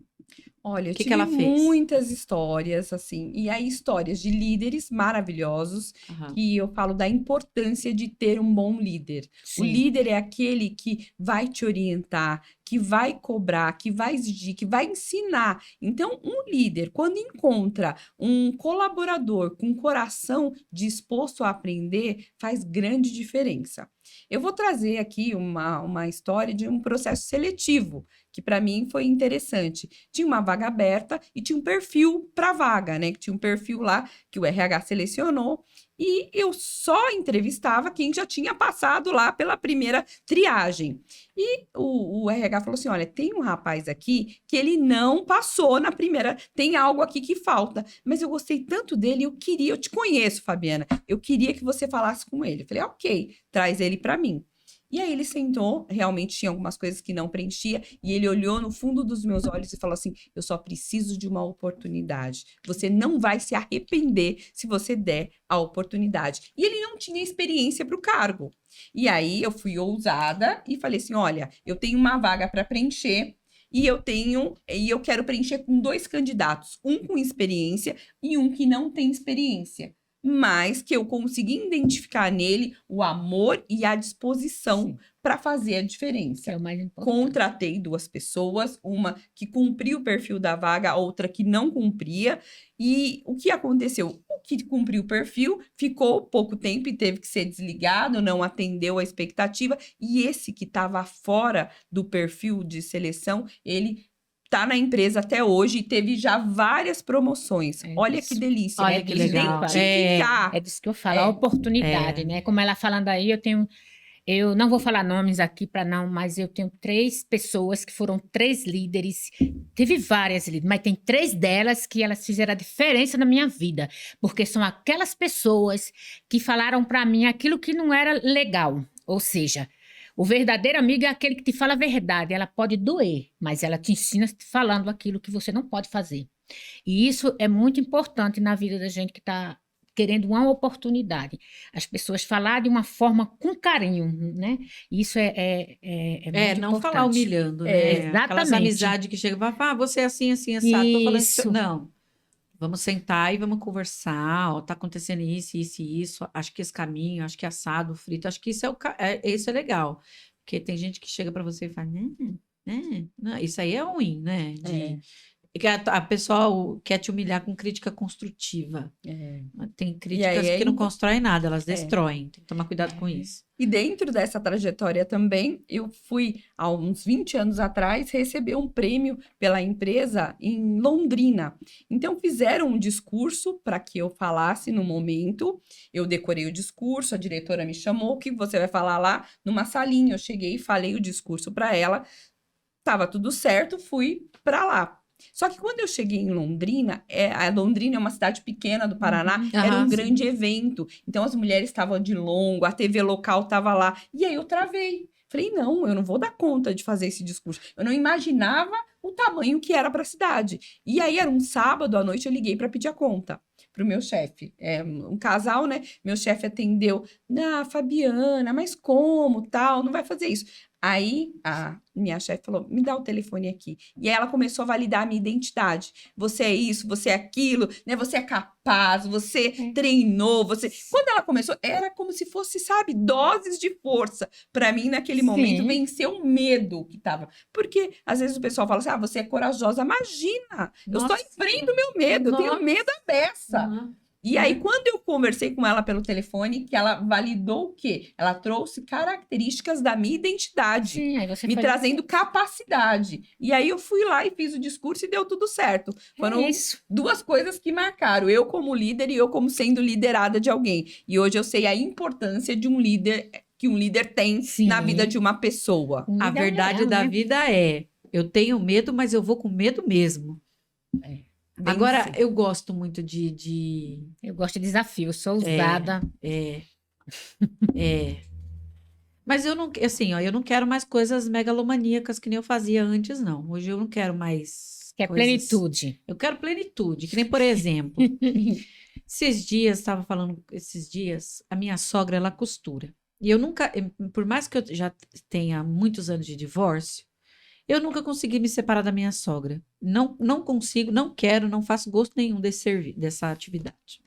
Olha, eu Que tive ela fez? muitas histórias, assim, e aí histórias de líderes maravilhosos, Aham. que eu falo da importância de ter um bom líder. O sim. líder é aquele que vai te orientar, que vai cobrar, que vai exigir, que vai ensinar. Então, um líder, quando encontra um colaborador com coração disposto a aprender, faz grande diferença. Eu vou trazer aqui uma história de um processo seletivo, que para mim foi interessante. Tinha uma vaga aberta e tinha um perfil para vaga, né? Que tinha um perfil lá que o RH selecionou e eu só entrevistava quem já tinha passado lá pela primeira triagem. E o RH falou assim: olha, tem um rapaz aqui que ele não passou na primeira, tem algo aqui que falta, mas eu gostei tanto dele, eu te conheço, Fabiana, eu queria que você falasse com ele. Eu falei, ok, traz ele para mim. E aí ele sentou, realmente tinha algumas coisas que não preenchia, e ele olhou no fundo dos meus olhos e falou assim: eu só preciso de uma oportunidade. Você não vai se arrepender se você der a oportunidade. E ele não tinha experiência para o cargo. E aí eu fui ousada e falei assim: olha, eu tenho uma vaga para preencher. E eu quero preencher com 2 candidatos, um com experiência e um que não tem experiência, mas que eu consegui identificar nele o amor e a disposição para fazer a Que é diferença. o mais importante. Contratei 2 pessoas, uma que cumpria o perfil da vaga, a outra que não cumpria. E o que aconteceu? O que cumpriu o perfil ficou pouco tempo e teve que ser desligado, não atendeu a expectativa. E esse que estava fora do perfil de seleção, ele tá na empresa até hoje e teve já várias promoções. É Olha isso. que delícia. Olha que legal. Identificar. É disso que eu falo, a oportunidade, né? Como ela falando aí, eu não vou falar nomes aqui para não, mas eu tenho 3 pessoas que foram 3 líderes. Teve várias líderes, mas tem 3 delas que elas fizeram a diferença na minha vida, porque são aquelas pessoas que falaram para mim aquilo que não era legal. Ou seja, o verdadeiro amigo é aquele que te fala a verdade. Ela pode doer, mas ela te ensina falando aquilo que você não pode fazer. E isso é muito importante na vida da gente que está querendo uma oportunidade. As pessoas falar de uma forma com carinho, né? Isso é muito Não importante. falar humilhando, né? Exatamente. Aquelas amizades que chegam e falam, você é assim, assim, assado. Tô falando Isso. não. Vamos sentar e vamos conversar. Ó, tá acontecendo isso, isso e isso. Acho que esse caminho, acho que assado, frito, acho que isso isso é legal. Porque tem gente que chega para você e fala, não, isso aí é ruim, né? É que a pessoa quer te humilhar com crítica construtiva. Tem aí críticas é que não constroem nada, elas É. destroem. Tem que tomar cuidado com isso. E dentro dessa trajetória também, eu fui, há uns 20 anos atrás, receber um prêmio pela empresa em Londrina. Então, fizeram um discurso para que eu falasse no momento. Eu decorei o discurso, a diretora me chamou. O que você vai falar lá? Numa salinha. Eu cheguei e falei o discurso para ela. Tava tudo certo, fui para lá. Só que quando eu cheguei em Londrina, a Londrina é uma cidade pequena do Paraná, era um Aham, sim. grande evento. Então as mulheres estavam de longo, a TV local estava lá. E aí eu travei. Falei, não, eu não vou dar conta de fazer esse discurso. Eu não imaginava o tamanho que era para a cidade. E aí era um sábado à noite, eu liguei para pedir a conta para o meu chefe. É um casal, né? Meu chefe atendeu. Ah, Fabiana, mas como tal? Não vai fazer isso. Aí a minha chefe falou: me dá o telefone aqui. E aí ela começou a validar a minha identidade. Você é isso, você é aquilo, né? Você é capaz, você treinou, você. Quando ela começou, era como se fosse, sabe, doses de força para mim naquele momento Sim. vencer o medo que tava. Porque às vezes o pessoal fala assim: ah, você é corajosa. Imagina, eu só Nossa. enfrento o meu medo, eu tenho Nossa. medo à beça. Aham. E aí, quando eu conversei com ela pelo telefone, que ela validou o quê? Ela trouxe características da minha identidade, Sim, aí você me foi... trazendo capacidade. E aí eu fui lá e fiz o discurso e deu tudo certo. Foram isso. duas coisas que marcaram, eu como líder e eu como sendo liderada de alguém. E hoje eu sei a importância de um líder, que um líder tem na vida Sim. de uma pessoa. Um A líder verdade legal, da né? vida é: eu tenho medo, mas eu vou com medo mesmo. Bem Agora, assim. eu gosto muito de... Eu gosto de desafio, eu sou ousada. Mas eu não, assim, ó, eu não quero mais coisas megalomaníacas que nem eu fazia antes, não. Hoje eu não quero mais Que é coisas... plenitude. Eu quero plenitude, que nem, por exemplo, esses dias, a minha sogra, ela costura. E eu nunca, por mais que eu já tenha muitos anos de divórcio, eu nunca consegui me separar da minha sogra. Não consigo, não quero, não faço gosto nenhum dessa atividade.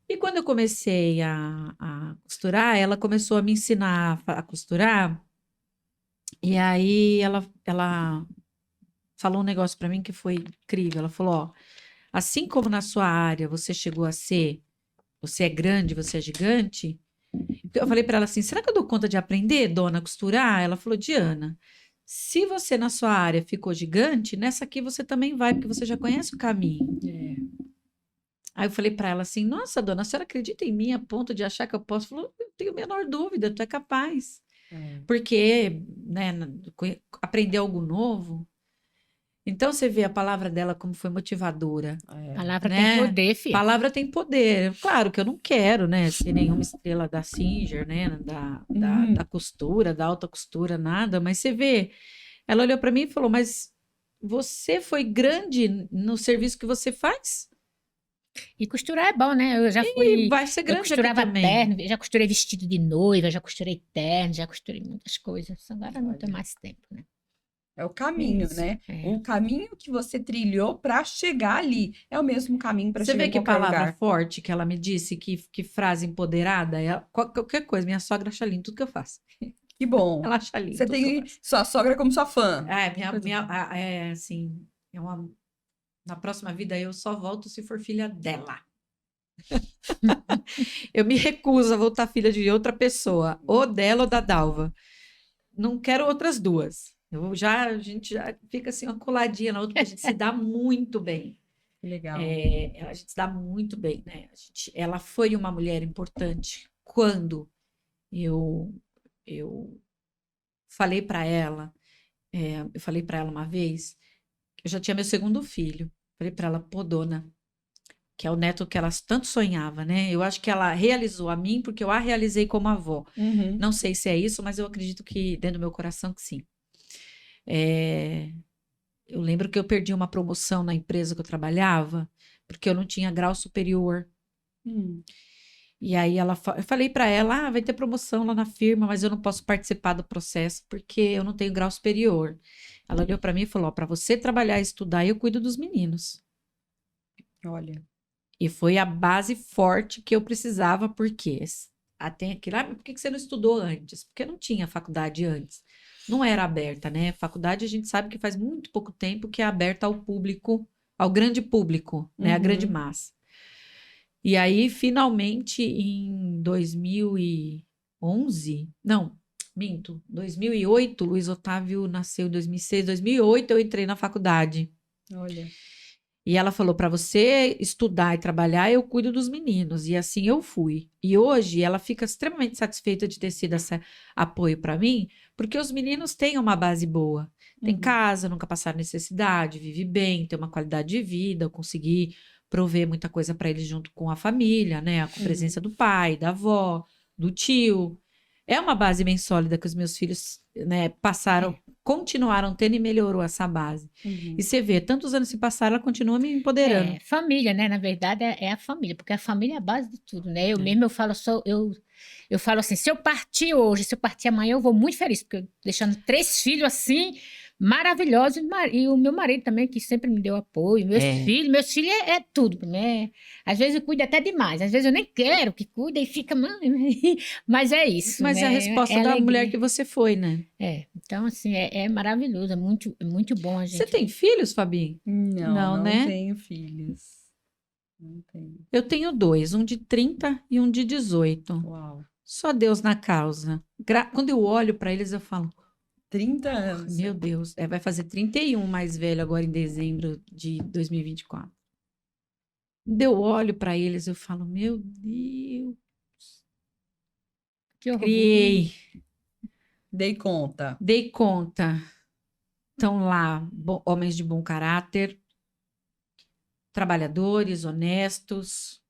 E quando eu comecei a costurar, ela começou a me ensinar a costurar. E aí ela falou um negócio para mim que foi incrível. Ela falou: ó, assim como na sua área você chegou a ser, você é grande, você é gigante. Eu falei para ela assim: será que eu dou conta de aprender, dona, a costurar? Ela falou: Diana, se você na sua área ficou gigante, nessa aqui você também vai, porque você já conhece o caminho. Aí eu falei para ela assim: nossa, dona, a senhora acredita em mim a ponto de achar que eu posso? Falou: eu tenho a menor dúvida, tu é capaz. Porque, né, aprender algo novo. Então você vê a palavra dela como foi motivadora, Palavra né? tem poder, filha. Palavra tem poder. Claro que eu não quero, né, ser nenhuma estrela da Singer, né, da costura, da alta costura, nada. Mas você vê, ela olhou para mim e falou: mas você foi grande no serviço que você faz? E costurar é bom, né? Eu já E fui. vai ser Eu grande aqui costurava também. terno, já costurei vestido de noiva, já costurei terno, já costurei muitas coisas. Agora não tenho mais tempo, né? É o caminho, Isso, né? É. O caminho que você trilhou para chegar ali é o mesmo caminho para Você chegar vê em que qualquer palavra lugar. forte que ela me disse, que frase empoderada. Qualquer coisa, minha sogra acha lindo tudo que eu faço. Que bom. Ela acha lindo Você tudo que eu tem faço. sua sogra como sua fã. Assim, na próxima vida eu só volto se for filha dela. Eu me recuso a voltar filha de outra pessoa, ou dela ou da Dalva. Não quero outras duas. A gente já fica assim, uma coladinha na outra, porque a gente se dá muito bem. Legal. A gente se dá muito bem, né? Ela foi uma mulher importante quando eu falei para ela, eu falei para ela uma vez, eu já tinha meu segundo filho. Falei para ela: pô, dona, que é o neto que ela tanto sonhava, né? Eu acho que ela realizou a mim porque eu a realizei como avó. Uhum. Não sei se é isso, mas eu acredito que dentro do meu coração que sim. Eu lembro que eu perdi uma promoção na empresa que eu trabalhava porque eu não tinha grau superior. E aí eu falei para ela: vai ter promoção lá na firma, mas eu não posso participar do processo porque eu não tenho grau superior. Ela olhou para mim e falou: para você trabalhar e estudar, eu cuido dos meninos. Olha. E foi a base forte que eu precisava, porque tem aquilo, por que você não estudou antes? Porque não tinha faculdade antes. não era aberta, né? Faculdade a gente sabe que faz muito pouco tempo que é aberta ao público, ao grande público, né? A grande Uhum. massa. E aí, finalmente, em 2011, não, minto, 2008, Luiz Otávio nasceu em 2006, 2008 eu entrei na faculdade. Olha. E ela falou: para você estudar e trabalhar, eu cuido dos meninos. E assim eu fui. E hoje ela fica extremamente satisfeita de ter sido esse apoio para mim, porque os meninos têm uma base boa. Tem Uhum. casa, nunca passaram necessidade, vive bem, tem uma qualidade de vida. Eu consegui prover muita coisa para eles junto com a família, né? Com a presença do pai, da avó, do tio. É uma base bem sólida que os meus filhos, né, passaram, continuaram tendo e melhorou essa base. Uhum. E você vê, tantos anos se passaram, ela continua me empoderando. É, família, né? Na verdade, é a família, porque a família é a base de tudo, né? Eu É. mesmo, eu falo assim, se eu partir hoje, se eu partir amanhã, eu vou muito feliz, porque eu deixando 3 filhos assim, maravilhosos, e o meu marido também, que sempre me deu apoio, meus filhos é tudo, né? Às vezes eu cuido até demais, às vezes eu nem quero que cuide e fica, mas é isso, Mas é a né? resposta É da mulher alegria. que você foi, né? Então assim, é maravilhoso, é muito bom a Você gente. tem filhos, Fabi? Não, não né? tenho filhos. Não tenho. Eu tenho 2, um de 30 e um de 18. Uau. Só Deus na causa. Quando eu olho para eles, eu falo, 30 anos. meu Deus, vai fazer 31 mais velho agora em dezembro de 2024. Quando eu olho para eles, eu falo, meu Deus, Que orgulho. criei, Dei conta. dei conta. Estão lá, homens de bom caráter, trabalhadores, honestos.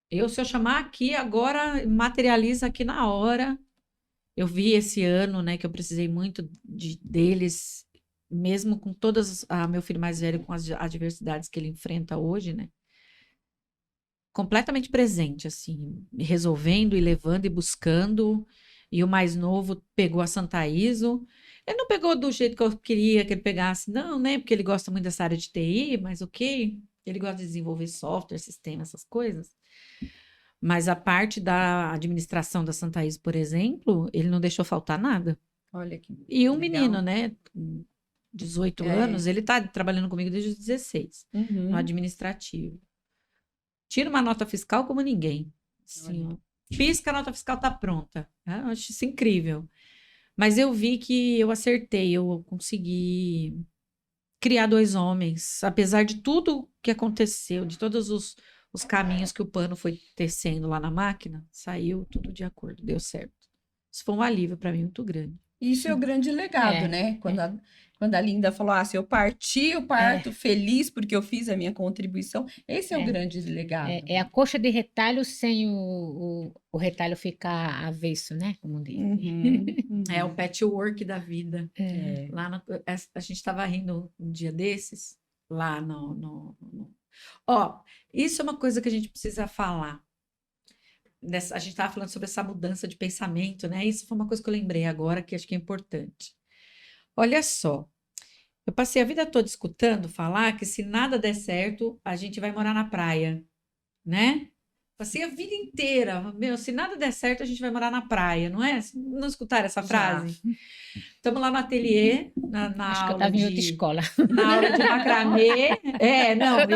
Se eu chamar aqui agora, materializa aqui na hora. Eu vi esse ano, né, que eu precisei muito deles, mesmo com todas, meu filho mais velho, com as adversidades que ele enfrenta hoje, né? Completamente presente, assim, resolvendo e levando e buscando. E o mais novo pegou a Santa ISO. Ele não pegou do jeito que eu queria que ele pegasse, não, né? Porque ele gosta muito dessa área de TI, mas ok. Ele gosta de desenvolver software, sistema, essas coisas. Mas a parte da administração da Santa ISO, por exemplo, ele não deixou faltar nada. Olha que E um legal. menino, né? Com 18 anos, ele tá trabalhando comigo desde os 16, Uhum. no administrativo. Tira uma nota fiscal como ninguém. Assim, ó. Pisca, a nota fiscal tá pronta. Eu acho isso incrível. Mas eu vi que eu acertei, eu consegui criar 2 homens, apesar de tudo que aconteceu, de todos os caminhos que o pano foi tecendo lá na máquina, saiu tudo de acordo, deu certo. Isso foi um alívio para mim muito grande. Isso é o grande legado, É, né? Quando a Linda falou, se eu partir, eu parto feliz porque eu fiz a minha contribuição. Esse é o grande legado. É a coxa de retalho sem o retalho ficar avesso, né? Como diz. Uhum. É o patchwork da vida. É. Lá a gente estava rindo um dia desses, lá Ó, isso é uma coisa que a gente precisa falar. A gente estava falando sobre essa mudança de pensamento, né? Isso foi uma coisa que eu lembrei agora que acho que é importante. Olha só, eu passei a vida toda escutando falar que se nada der certo, a gente vai morar na praia, né? Passei a vida inteira, meu, se nada der certo, a gente vai morar na praia, não é? Não escutaram essa frase? Estamos lá no ateliê, na Acho que eu aula estava em outra escola. na aula de macramê.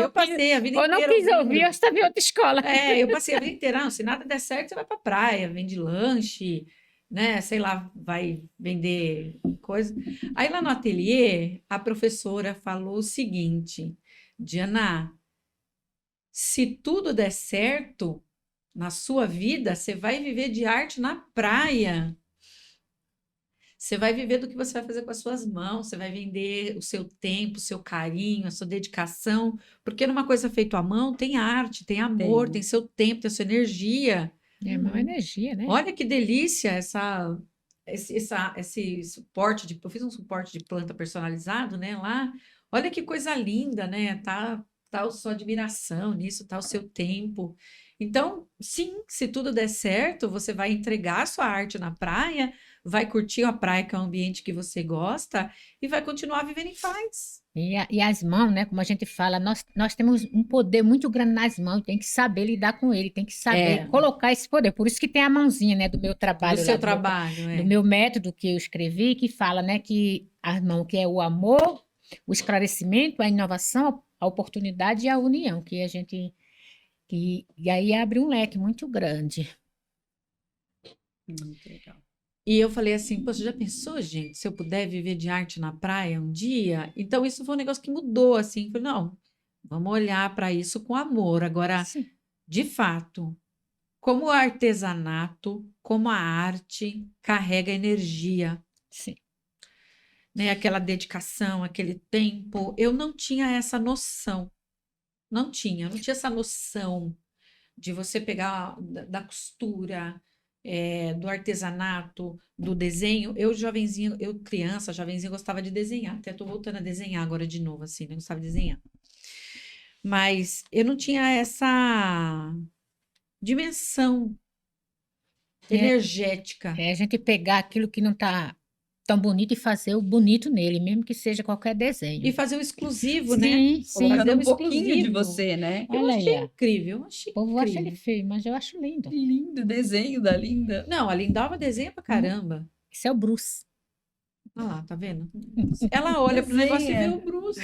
Eu passei a vida Eu inteira não quis ouvir, ouvindo. eu estava em outra escola. Eu passei a vida inteira, não, se nada der certo, você vai para praia, vende lanche, né? Sei lá, vai vender coisa. Aí lá no ateliê, a professora falou o seguinte, Diana, se tudo der certo na sua vida, você vai viver de arte na praia. Você vai viver do que você vai fazer com as suas mãos, você vai vender o seu tempo, o seu carinho, a sua dedicação, porque numa coisa feita à mão tem arte, tem amor, tem seu tempo, tem sua energia. É uma energia, né? Olha que delícia esse suporte eu fiz um suporte de planta personalizado, né, lá. Olha que coisa linda, né? Tá tá a sua admiração, nisso tá o seu tempo. Então, sim, se tudo der certo, você vai entregar a sua arte na praia, vai curtir a praia, que é um ambiente que você gosta, e vai continuar vivendo em paz. E as mãos, né? Como a gente fala, nós temos um poder muito grande nas mãos, tem que saber lidar com ele, tem que saber colocar esse poder. Por isso que tem a mãozinha, né, do meu Do trabalho lá, seu trabalho, do meu método que eu escrevi, que fala, né, que a mão que é o amor, o esclarecimento, a inovação, a oportunidade e a união, que a gente e aí abre um leque muito grande. Muito legal. E eu falei assim, poxa, já pensou, gente, se eu puder viver de arte na praia um dia? Então, isso foi um negócio que mudou, assim. Falei, não, vamos olhar para isso com amor. Agora, Sim. de fato, como o artesanato, como a arte carrega energia, Sim. né? Aquela dedicação, aquele tempo. Eu não tinha essa noção. Não tinha essa noção de você pegar da costura, do artesanato, do desenho. Eu, jovenzinha, eu criança, jovenzinha, gostava de desenhar. Até tô voltando a desenhar agora de novo, assim, né? Gostava de desenhar. Mas eu não tinha essa dimensão energética. É a gente pegar aquilo que não está tão bonito e fazer o bonito nele, mesmo que seja qualquer desenho. E fazer um exclusivo, né? Sim, sim. Fazer Colocando um um pouquinho de exclusivo. você, né? Eu Olha achei aí, ó. incrível, eu achei O povo acha ele incrível. feio, mas eu acho lindo. Lindo desenho da Linda. Não, a Lindalva desenha pra caramba. Isso é o Bruce. Olha lá, tá vendo? Ela olha pro negócio e vê Desenha. o Bruce.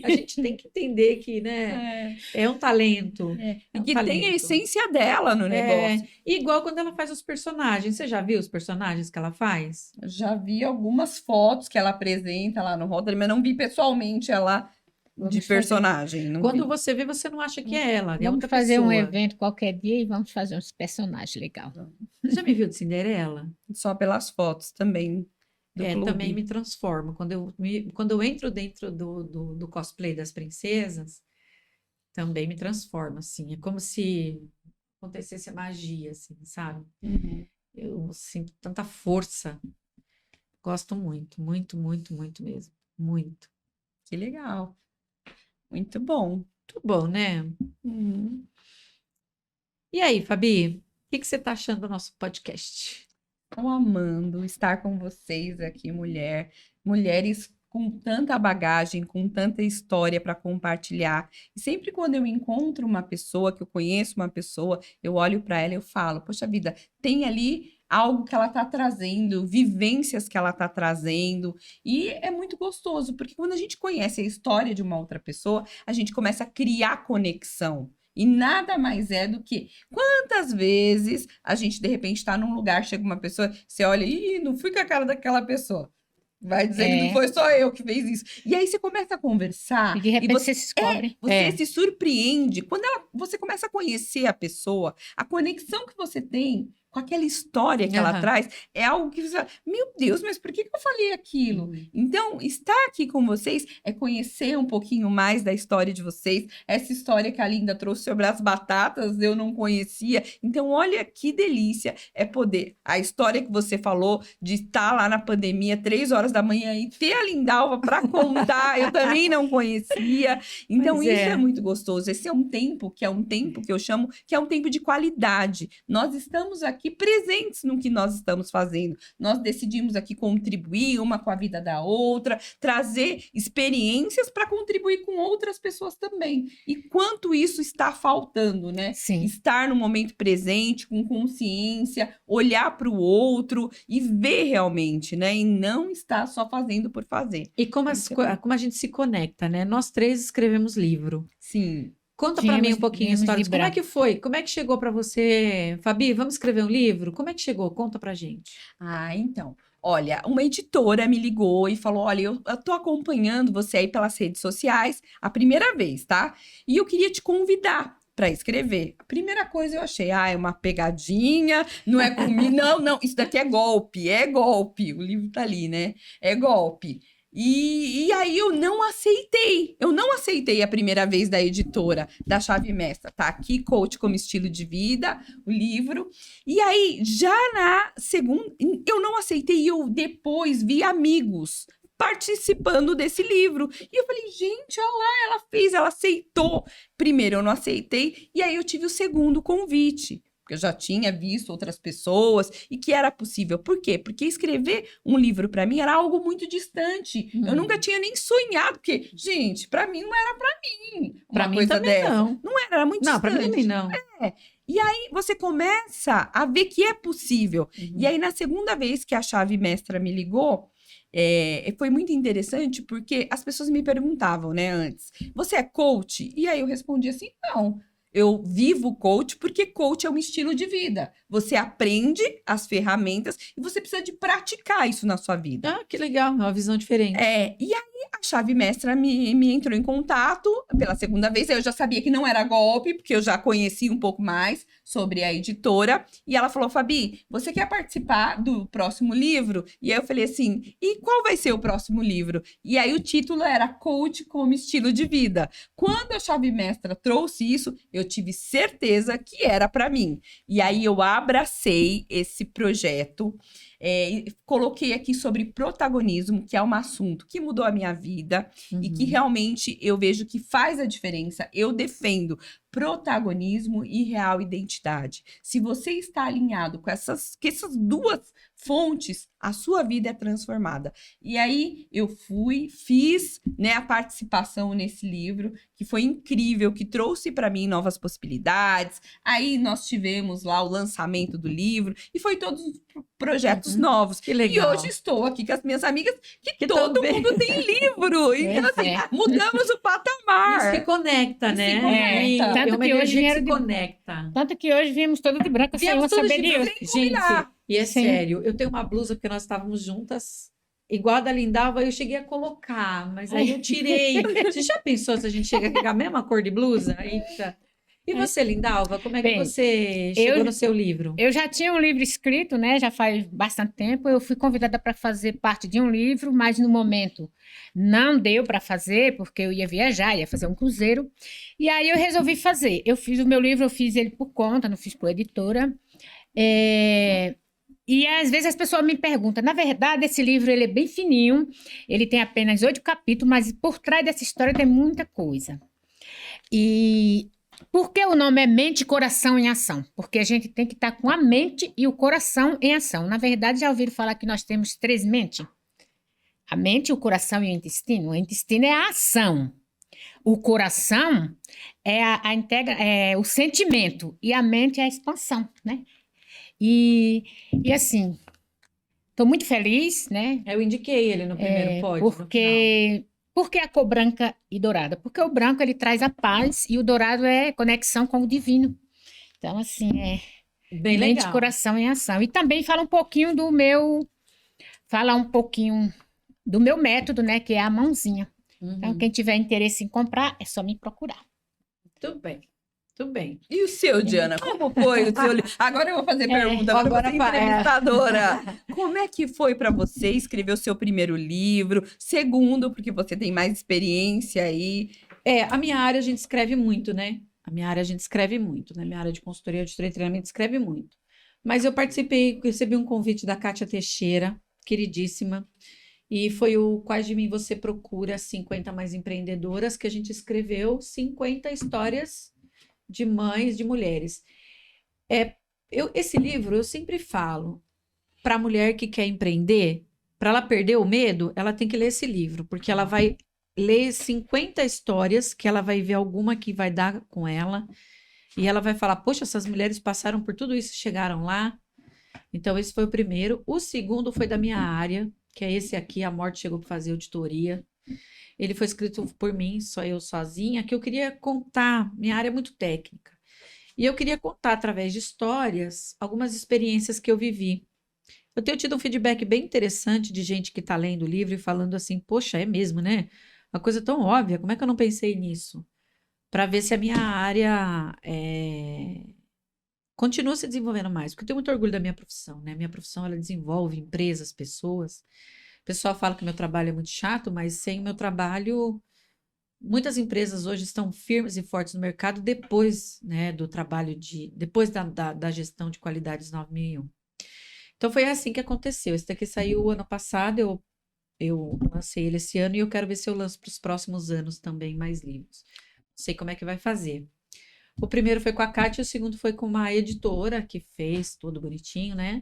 A gente tem que entender que, né, é um talento. E É um que tem a talento. essência dela no negócio. Igual quando ela faz os personagens. Você já viu os personagens que ela faz? Eu já vi algumas fotos que ela apresenta lá no Rotary, mas não vi pessoalmente ela Vamos de fazer- personagem. Não Quando vi. você vê, você não acha que é ela, é Vamos outra fazer um pessoa. evento qualquer dia e vamos fazer uns personagens legais. Você já me viu de Cinderela? Só pelas fotos também do clube. Também me transformo. Quando eu entro dentro do cosplay das princesas, também me transformo, assim. É como se acontecesse a magia, assim, sabe? Uhum. Eu sinto tanta força. Gosto muito, muito, muito, muito mesmo. Muito. Que legal. Muito bom. Muito bom, né? Uhum. E aí, Fabi, o que você tá achando do nosso podcast? Estou amando estar com vocês aqui, mulheres com tanta bagagem, com tanta história para compartilhar. E sempre quando eu encontro uma pessoa, que eu conheço uma pessoa, eu olho para ela e eu falo, poxa vida, tem ali algo que ela está trazendo, vivências que ela está trazendo, e é muito gostoso, porque quando a gente conhece a história de uma outra pessoa, a gente começa a criar conexão. E nada mais é do que quantas vezes a gente, de repente, está num lugar, chega uma pessoa, você olha, ih, não fui com a cara daquela pessoa. Vai dizer que não foi só eu que fez isso. E aí você começa a conversar. E de repente você se descobre. Você se surpreende. Quando você começa a conhecer a pessoa, a conexão que você tem com aquela história que ela Aham. traz, é algo que você fala, meu Deus, mas por que eu falei aquilo? Então, estar aqui com vocês é conhecer um pouquinho mais da história de vocês. Essa história que a Linda trouxe sobre as batatas, eu não conhecia. Então, olha que delícia é poder. A história que você falou de estar lá na pandemia, 3 horas da manhã, e ter a Lindalva para contar, eu também não conhecia. Então, Pois isso é. é muito gostoso. Esse é um tempo que eu chamo que é um tempo de qualidade. Nós estamos aqui presentes no que nós estamos fazendo. Nós decidimos aqui contribuir uma com a vida da outra, trazer experiências para contribuir com outras pessoas também. E quanto isso está faltando, né? Sim. Estar no momento presente, com consciência, olhar para o outro e ver realmente, né? E não estar só fazendo por fazer. E como a gente se conecta, né? Nós 3 escrevemos livro. Sim. Conta para mim um Viemos- pouquinho a viemos história. de Como é branco. que foi? Como é que chegou para você, Fabi? Vamos escrever um livro? Como é que chegou? Conta pra gente. Ah, então. Olha, uma editora me ligou e falou: olha, eu tô acompanhando você aí pelas redes sociais a primeira vez, tá? E eu queria te convidar para escrever. A primeira coisa eu achei, é uma pegadinha, não é comigo. Não, isso daqui é golpe. O livro tá ali, né? É golpe. E aí eu não aceitei a primeira vez da editora, da Chave Mestra. Tá aqui, Coach como Estilo de Vida, o livro. E aí, já na segunda, eu não aceitei e eu depois vi amigos participando desse livro. E eu falei, gente, olha lá, ela fez, ela aceitou. Primeiro eu não aceitei, e aí eu tive o segundo convite. Porque eu já tinha visto outras pessoas e que era possível. Por quê? Porque escrever um livro para mim era algo muito distante. Eu nunca tinha nem sonhado, porque, gente, para mim não era para mim Pra uma mim coisa também dessa. não. Não era muito Não, pra mim distante. também não. E aí você começa a ver que é possível. Uhum. E aí, na segunda vez que a chave mestra me ligou, foi muito interessante, porque as pessoas me perguntavam, né, antes, você é coach? E aí eu respondi assim, não. Eu vivo coach porque coach é um estilo de vida. Você aprende as ferramentas e você precisa de praticar isso na sua vida. Ah, que legal, é uma visão diferente. E aí a chave mestra me entrou em contato pela segunda vez. Eu já sabia que não era golpe, porque eu já conhecia um pouco mais sobre a editora. E ela falou, Fabi, você quer participar do próximo livro? E aí eu falei assim, e qual vai ser o próximo livro? E aí o título era Coach como Estilo de Vida. Quando a chave mestra trouxe isso, eu tive certeza que era para mim. E aí eu abracei esse projeto. Coloquei aqui sobre protagonismo, que é um assunto que mudou a minha vida e que realmente eu vejo que faz a diferença. Eu defendo protagonismo e real identidade. Se você está alinhado com essas duas fontes, a sua vida é transformada. E aí eu fiz, né, a participação nesse livro, que foi incrível, que trouxe para mim novas possibilidades. Aí nós tivemos lá o lançamento do livro e foi todos os projetos novos. Que legal. E hoje estou aqui com as minhas amigas, que todo todo mundo tem livro. Então, assim, mudamos o patamar. Isso que conecta, Isso né? que conecta. É Tanto uma que hoje energia que vieram se de- conecta. Tanto que hoje viemos todos de branco sem Viemos uma todos saber de de branco. outra. Gente, combinar. e é Sim. sério, eu tenho uma blusa porque nós estávamos juntas, igual a da Lindalva, eu cheguei a colocar, mas aí eu tirei. Você já pensou se a gente chega aqui com a mesma cor de blusa? Eita. E você, Lindalva, como é que Bem, você chegou no seu livro? Eu já tinha um livro escrito, né? Já faz bastante tempo. Eu fui convidada para fazer parte de um livro, mas no momento não deu para fazer, porque eu ia viajar, ia fazer um cruzeiro. E aí eu resolvi fazer. Eu fiz o meu livro, eu fiz ele por conta, não fiz por editora. E às vezes as pessoas me perguntam, na verdade, esse livro ele é bem fininho, ele tem apenas 8 capítulos, mas por trás dessa história tem muita coisa. E por que o nome é Mente e Coração em Ação? Porque a gente tem que estar com a mente e o coração em ação. Na verdade, já ouviram falar que nós temos 3 mentes? A mente, o coração e o intestino. O intestino é a ação. O coração é o sentimento e a mente é a expansão, né? E assim, estou muito feliz, né? Eu indiquei ele no primeiro pódio. Por que a cor branca e dourada? Porque o branco ele traz a paz e o dourado é conexão com o divino. Então, assim, Bem mente, legal. coração em ação. E também fala um pouquinho do meu método, né? Que é a mãozinha. Então, quem tiver interesse em comprar, é só me procurar. Tudo bem, tudo bem. E o seu, Diana? Como foi o seu livro? Agora eu vou fazer pergunta, agora você é agora entrevistadora. Como é que foi para você escrever o seu primeiro livro? Segundo, porque você tem mais experiência aí. A minha área a gente escreve muito, né? A minha área a gente escreve muito, né? Minha área de consultoria, auditoria e treinamento escreve muito. Mas eu recebi um convite da Kátia Teixeira, queridíssima, e foi o Quais de Mim Você Procura 50 Mais Empreendedoras, que a gente escreveu 50 histórias de mães, de mulheres. Esse livro, eu sempre falo, para a mulher que quer empreender, para ela perder o medo, ela tem que ler esse livro, porque ela vai ler 50 histórias, que ela vai ver alguma que vai dar com ela, e ela vai falar, poxa, essas mulheres passaram por tudo isso e chegaram lá. Então, esse foi o primeiro. O segundo foi da minha área, que é esse aqui, A Morte Chegou para Fazer Auditoria. Ele foi escrito por mim, só eu sozinha, que eu queria contar, minha área é muito técnica, e eu queria contar através de histórias algumas experiências que eu vivi. Eu tenho tido um feedback bem interessante de gente que está lendo o livro e falando assim, poxa, é mesmo, né? Uma coisa tão óbvia, como é que eu não pensei nisso? Para ver se a minha área continua se desenvolvendo mais, porque eu tenho muito orgulho da minha profissão, né? Minha profissão, ela desenvolve empresas, pessoas. O pessoal fala que meu trabalho é muito chato, mas sem o meu trabalho, muitas empresas hoje estão firmes e fortes no mercado depois, né, do trabalho depois da gestão de qualidades 9001. Então foi assim que aconteceu. Esse daqui saiu ano passado, eu eu lancei ele esse ano e eu quero ver se eu lanço para os próximos anos também mais livros. Não sei como é que vai fazer. O primeiro foi com a Kátia, o segundo foi com uma editora que fez tudo bonitinho, né?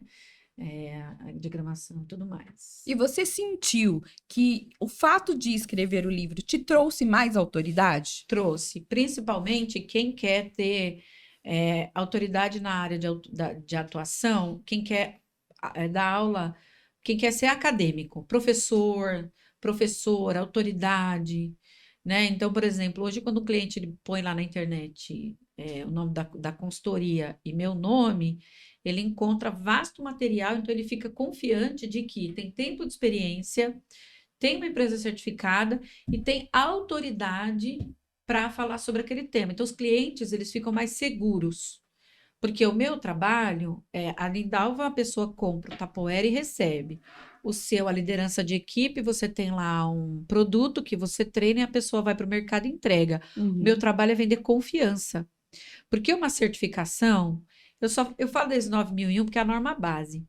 A diagramação e tudo mais. E você sentiu que o fato de escrever o livro te trouxe mais autoridade? Trouxe, principalmente quem quer ter autoridade na área de atuação, quem quer dar aula, quem quer ser acadêmico, professor, professora, autoridade, né? Então, por exemplo, hoje quando o cliente ele põe lá na internet o nome da consultoria e meu nome, ele encontra vasto material, então ele fica confiante de que tem tempo de experiência, tem uma empresa certificada e tem autoridade para falar sobre aquele tema. Então, os clientes, eles ficam mais seguros. Porque o meu trabalho a Lindalva, a pessoa compra o Tupperware e recebe. O seu, a liderança de equipe, você tem lá um produto que você treina e a pessoa vai para o mercado e entrega. O meu trabalho é vender confiança. Porque uma certificação, eu falo da ISO 9001 porque é a norma base.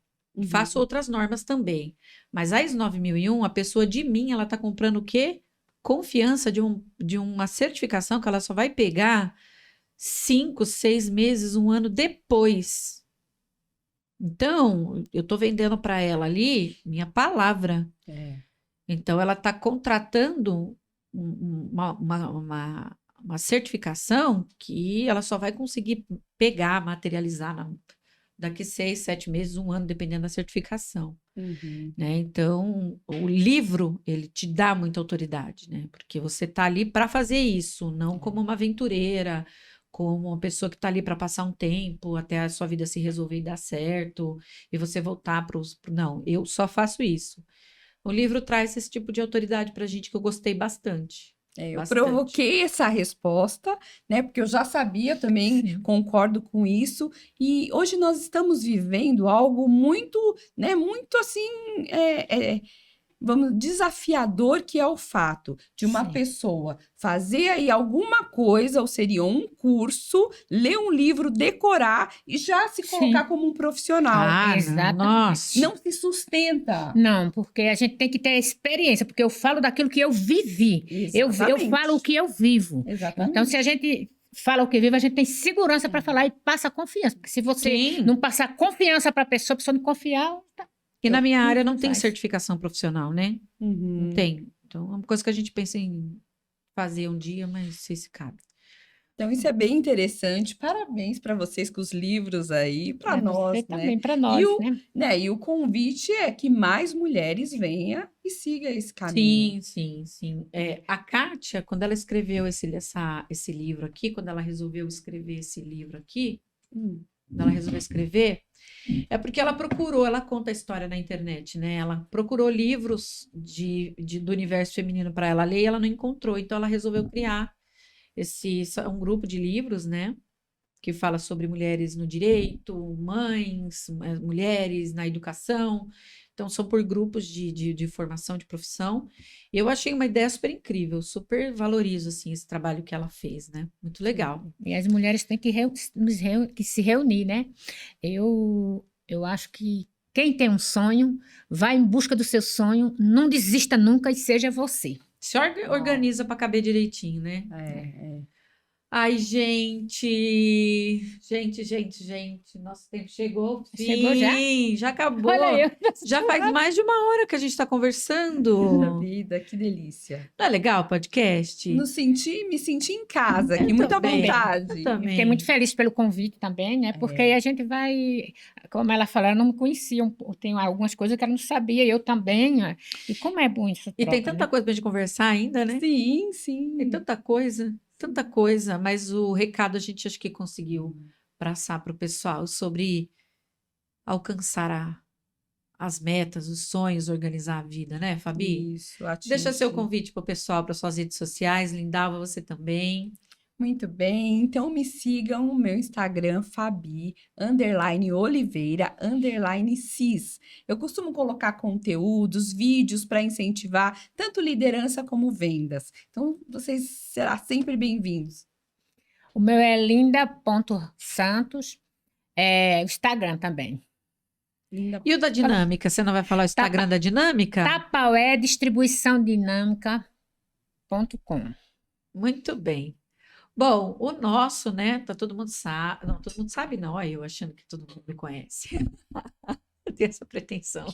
Faço outras normas também. Mas a ISO 9001, a pessoa de mim, ela está comprando o quê? Confiança de uma certificação que ela só vai pegar 5, 6 meses, um ano depois. Então, eu estou vendendo para ela ali minha palavra. Então, ela está contratando uma certificação que ela só vai conseguir pegar, materializar daqui 6, 7 meses, um ano, dependendo da certificação. Né? Então, o livro, ele te dá muita autoridade, né? Porque você está ali para fazer isso, não como uma aventureira, como uma pessoa que está ali para passar um tempo até a sua vida se resolver e dar certo, e você voltar para os... Não, eu só faço isso. O livro traz esse tipo de autoridade para a gente que eu gostei bastante. Eu Bastante. provoquei essa resposta, né? Porque eu já sabia também, Sim. concordo com isso. E hoje nós estamos vivendo algo muito, né? Muito assim, vamos, desafiador, que é o fato de uma Sim. pessoa fazer aí alguma coisa, ou seria um curso, ler um livro, decorar e já se colocar Sim. como um profissional. Ah, Exatamente. nossa. Não se sustenta. Não, porque a gente tem que ter experiência, porque eu falo daquilo que eu vivi. Eu Exatamente. falo o que eu vivo. Exatamente. Então, se a gente fala o que vive, a gente tem segurança para falar e passa confiança. Porque se você Sim. não passar confiança para a pessoa não confiar, tá. E na minha área não tem faz. certificação profissional, né? Uhum. Não tem. Então, é uma coisa que a gente pensa em fazer um dia, mas não sei se cabe. Então, isso é bem interessante. Parabéns para vocês com os livros aí, para Pra nós, você né? também, para nós, né? E o convite é que mais mulheres venham e sigam esse caminho. Sim. A Kátia, quando ela escreveu esse livro aqui, quando ela resolveu escrever esse livro aqui, quando ela resolveu escrever, é porque ela procurou, ela conta a história na internet, né? Ela procurou livros do universo feminino para ela ler e ela não encontrou, então ela resolveu criar um grupo de livros, né? Que fala sobre mulheres no direito, mães, mulheres na educação. Então, são por grupos de formação, de profissão. E eu achei uma ideia super incrível, super valorizo, assim, esse trabalho que ela fez, né? Muito legal. E as mulheres têm que se reunir, né? Eu acho que quem tem um sonho, vai em busca do seu sonho, não desista nunca e seja você. Se organiza para caber direitinho, né? Ai, gente, nosso tempo chegou ao fim. Chegou já? Já acabou. Olha eu. Já faz mais de uma hora que a gente está conversando. Vida, que delícia. Não é legal o podcast? Me senti em casa, aqui, muita também. vontade. Eu também. Fiquei muito feliz pelo convite também, né? Porque aí a gente vai, como ela falou, ela não me conhecia, tem algumas coisas que ela não sabia, eu também. E como é bom isso. E tem tanta coisa pra gente conversar ainda, né? Sim. Tem tanta coisa, mas o recado a gente acho que conseguiu passar para o pessoal sobre alcançar as metas, os sonhos, organizar a vida, né, Fabi? Isso, Deixa seu convite para o pessoal, para suas redes sociais, Lindalva, você também. Muito bem, então me sigam no meu Instagram, Fabi_Oliveira_Cis. Eu costumo colocar conteúdos, vídeos para incentivar tanto liderança como vendas. Então, vocês serão sempre bem-vindos. O meu é linda.santos, Instagram também. Linda. E o da dinâmica? Você não vai falar o Instagram da dinâmica? Tapaué Distribuição Dinâmica.com. Muito bem. Bom, o nosso, né? Tá todo mundo sabe. Não, todo mundo sabe, não. Olha, eu achando que todo mundo me conhece. Eu tenho essa pretensão.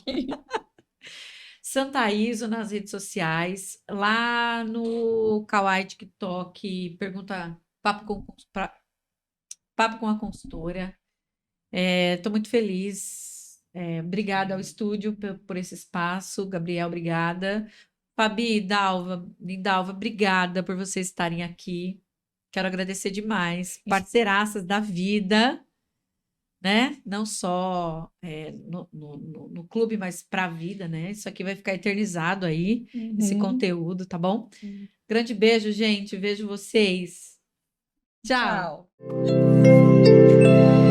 Santa Iso nas redes sociais, lá no Kawaii TikTok, pergunta Papo com a Consultora. Estou muito feliz. Obrigada ao estúdio por esse espaço. Gabriel, obrigada. Fabi, Lindalva, obrigada por vocês estarem aqui. Quero agradecer demais. Parceiraças da vida, né? Não só no clube, mas para a vida, né? Isso aqui vai ficar eternizado aí, esse conteúdo, tá bom? Grande beijo, gente. Vejo vocês. Tchau. Tchau.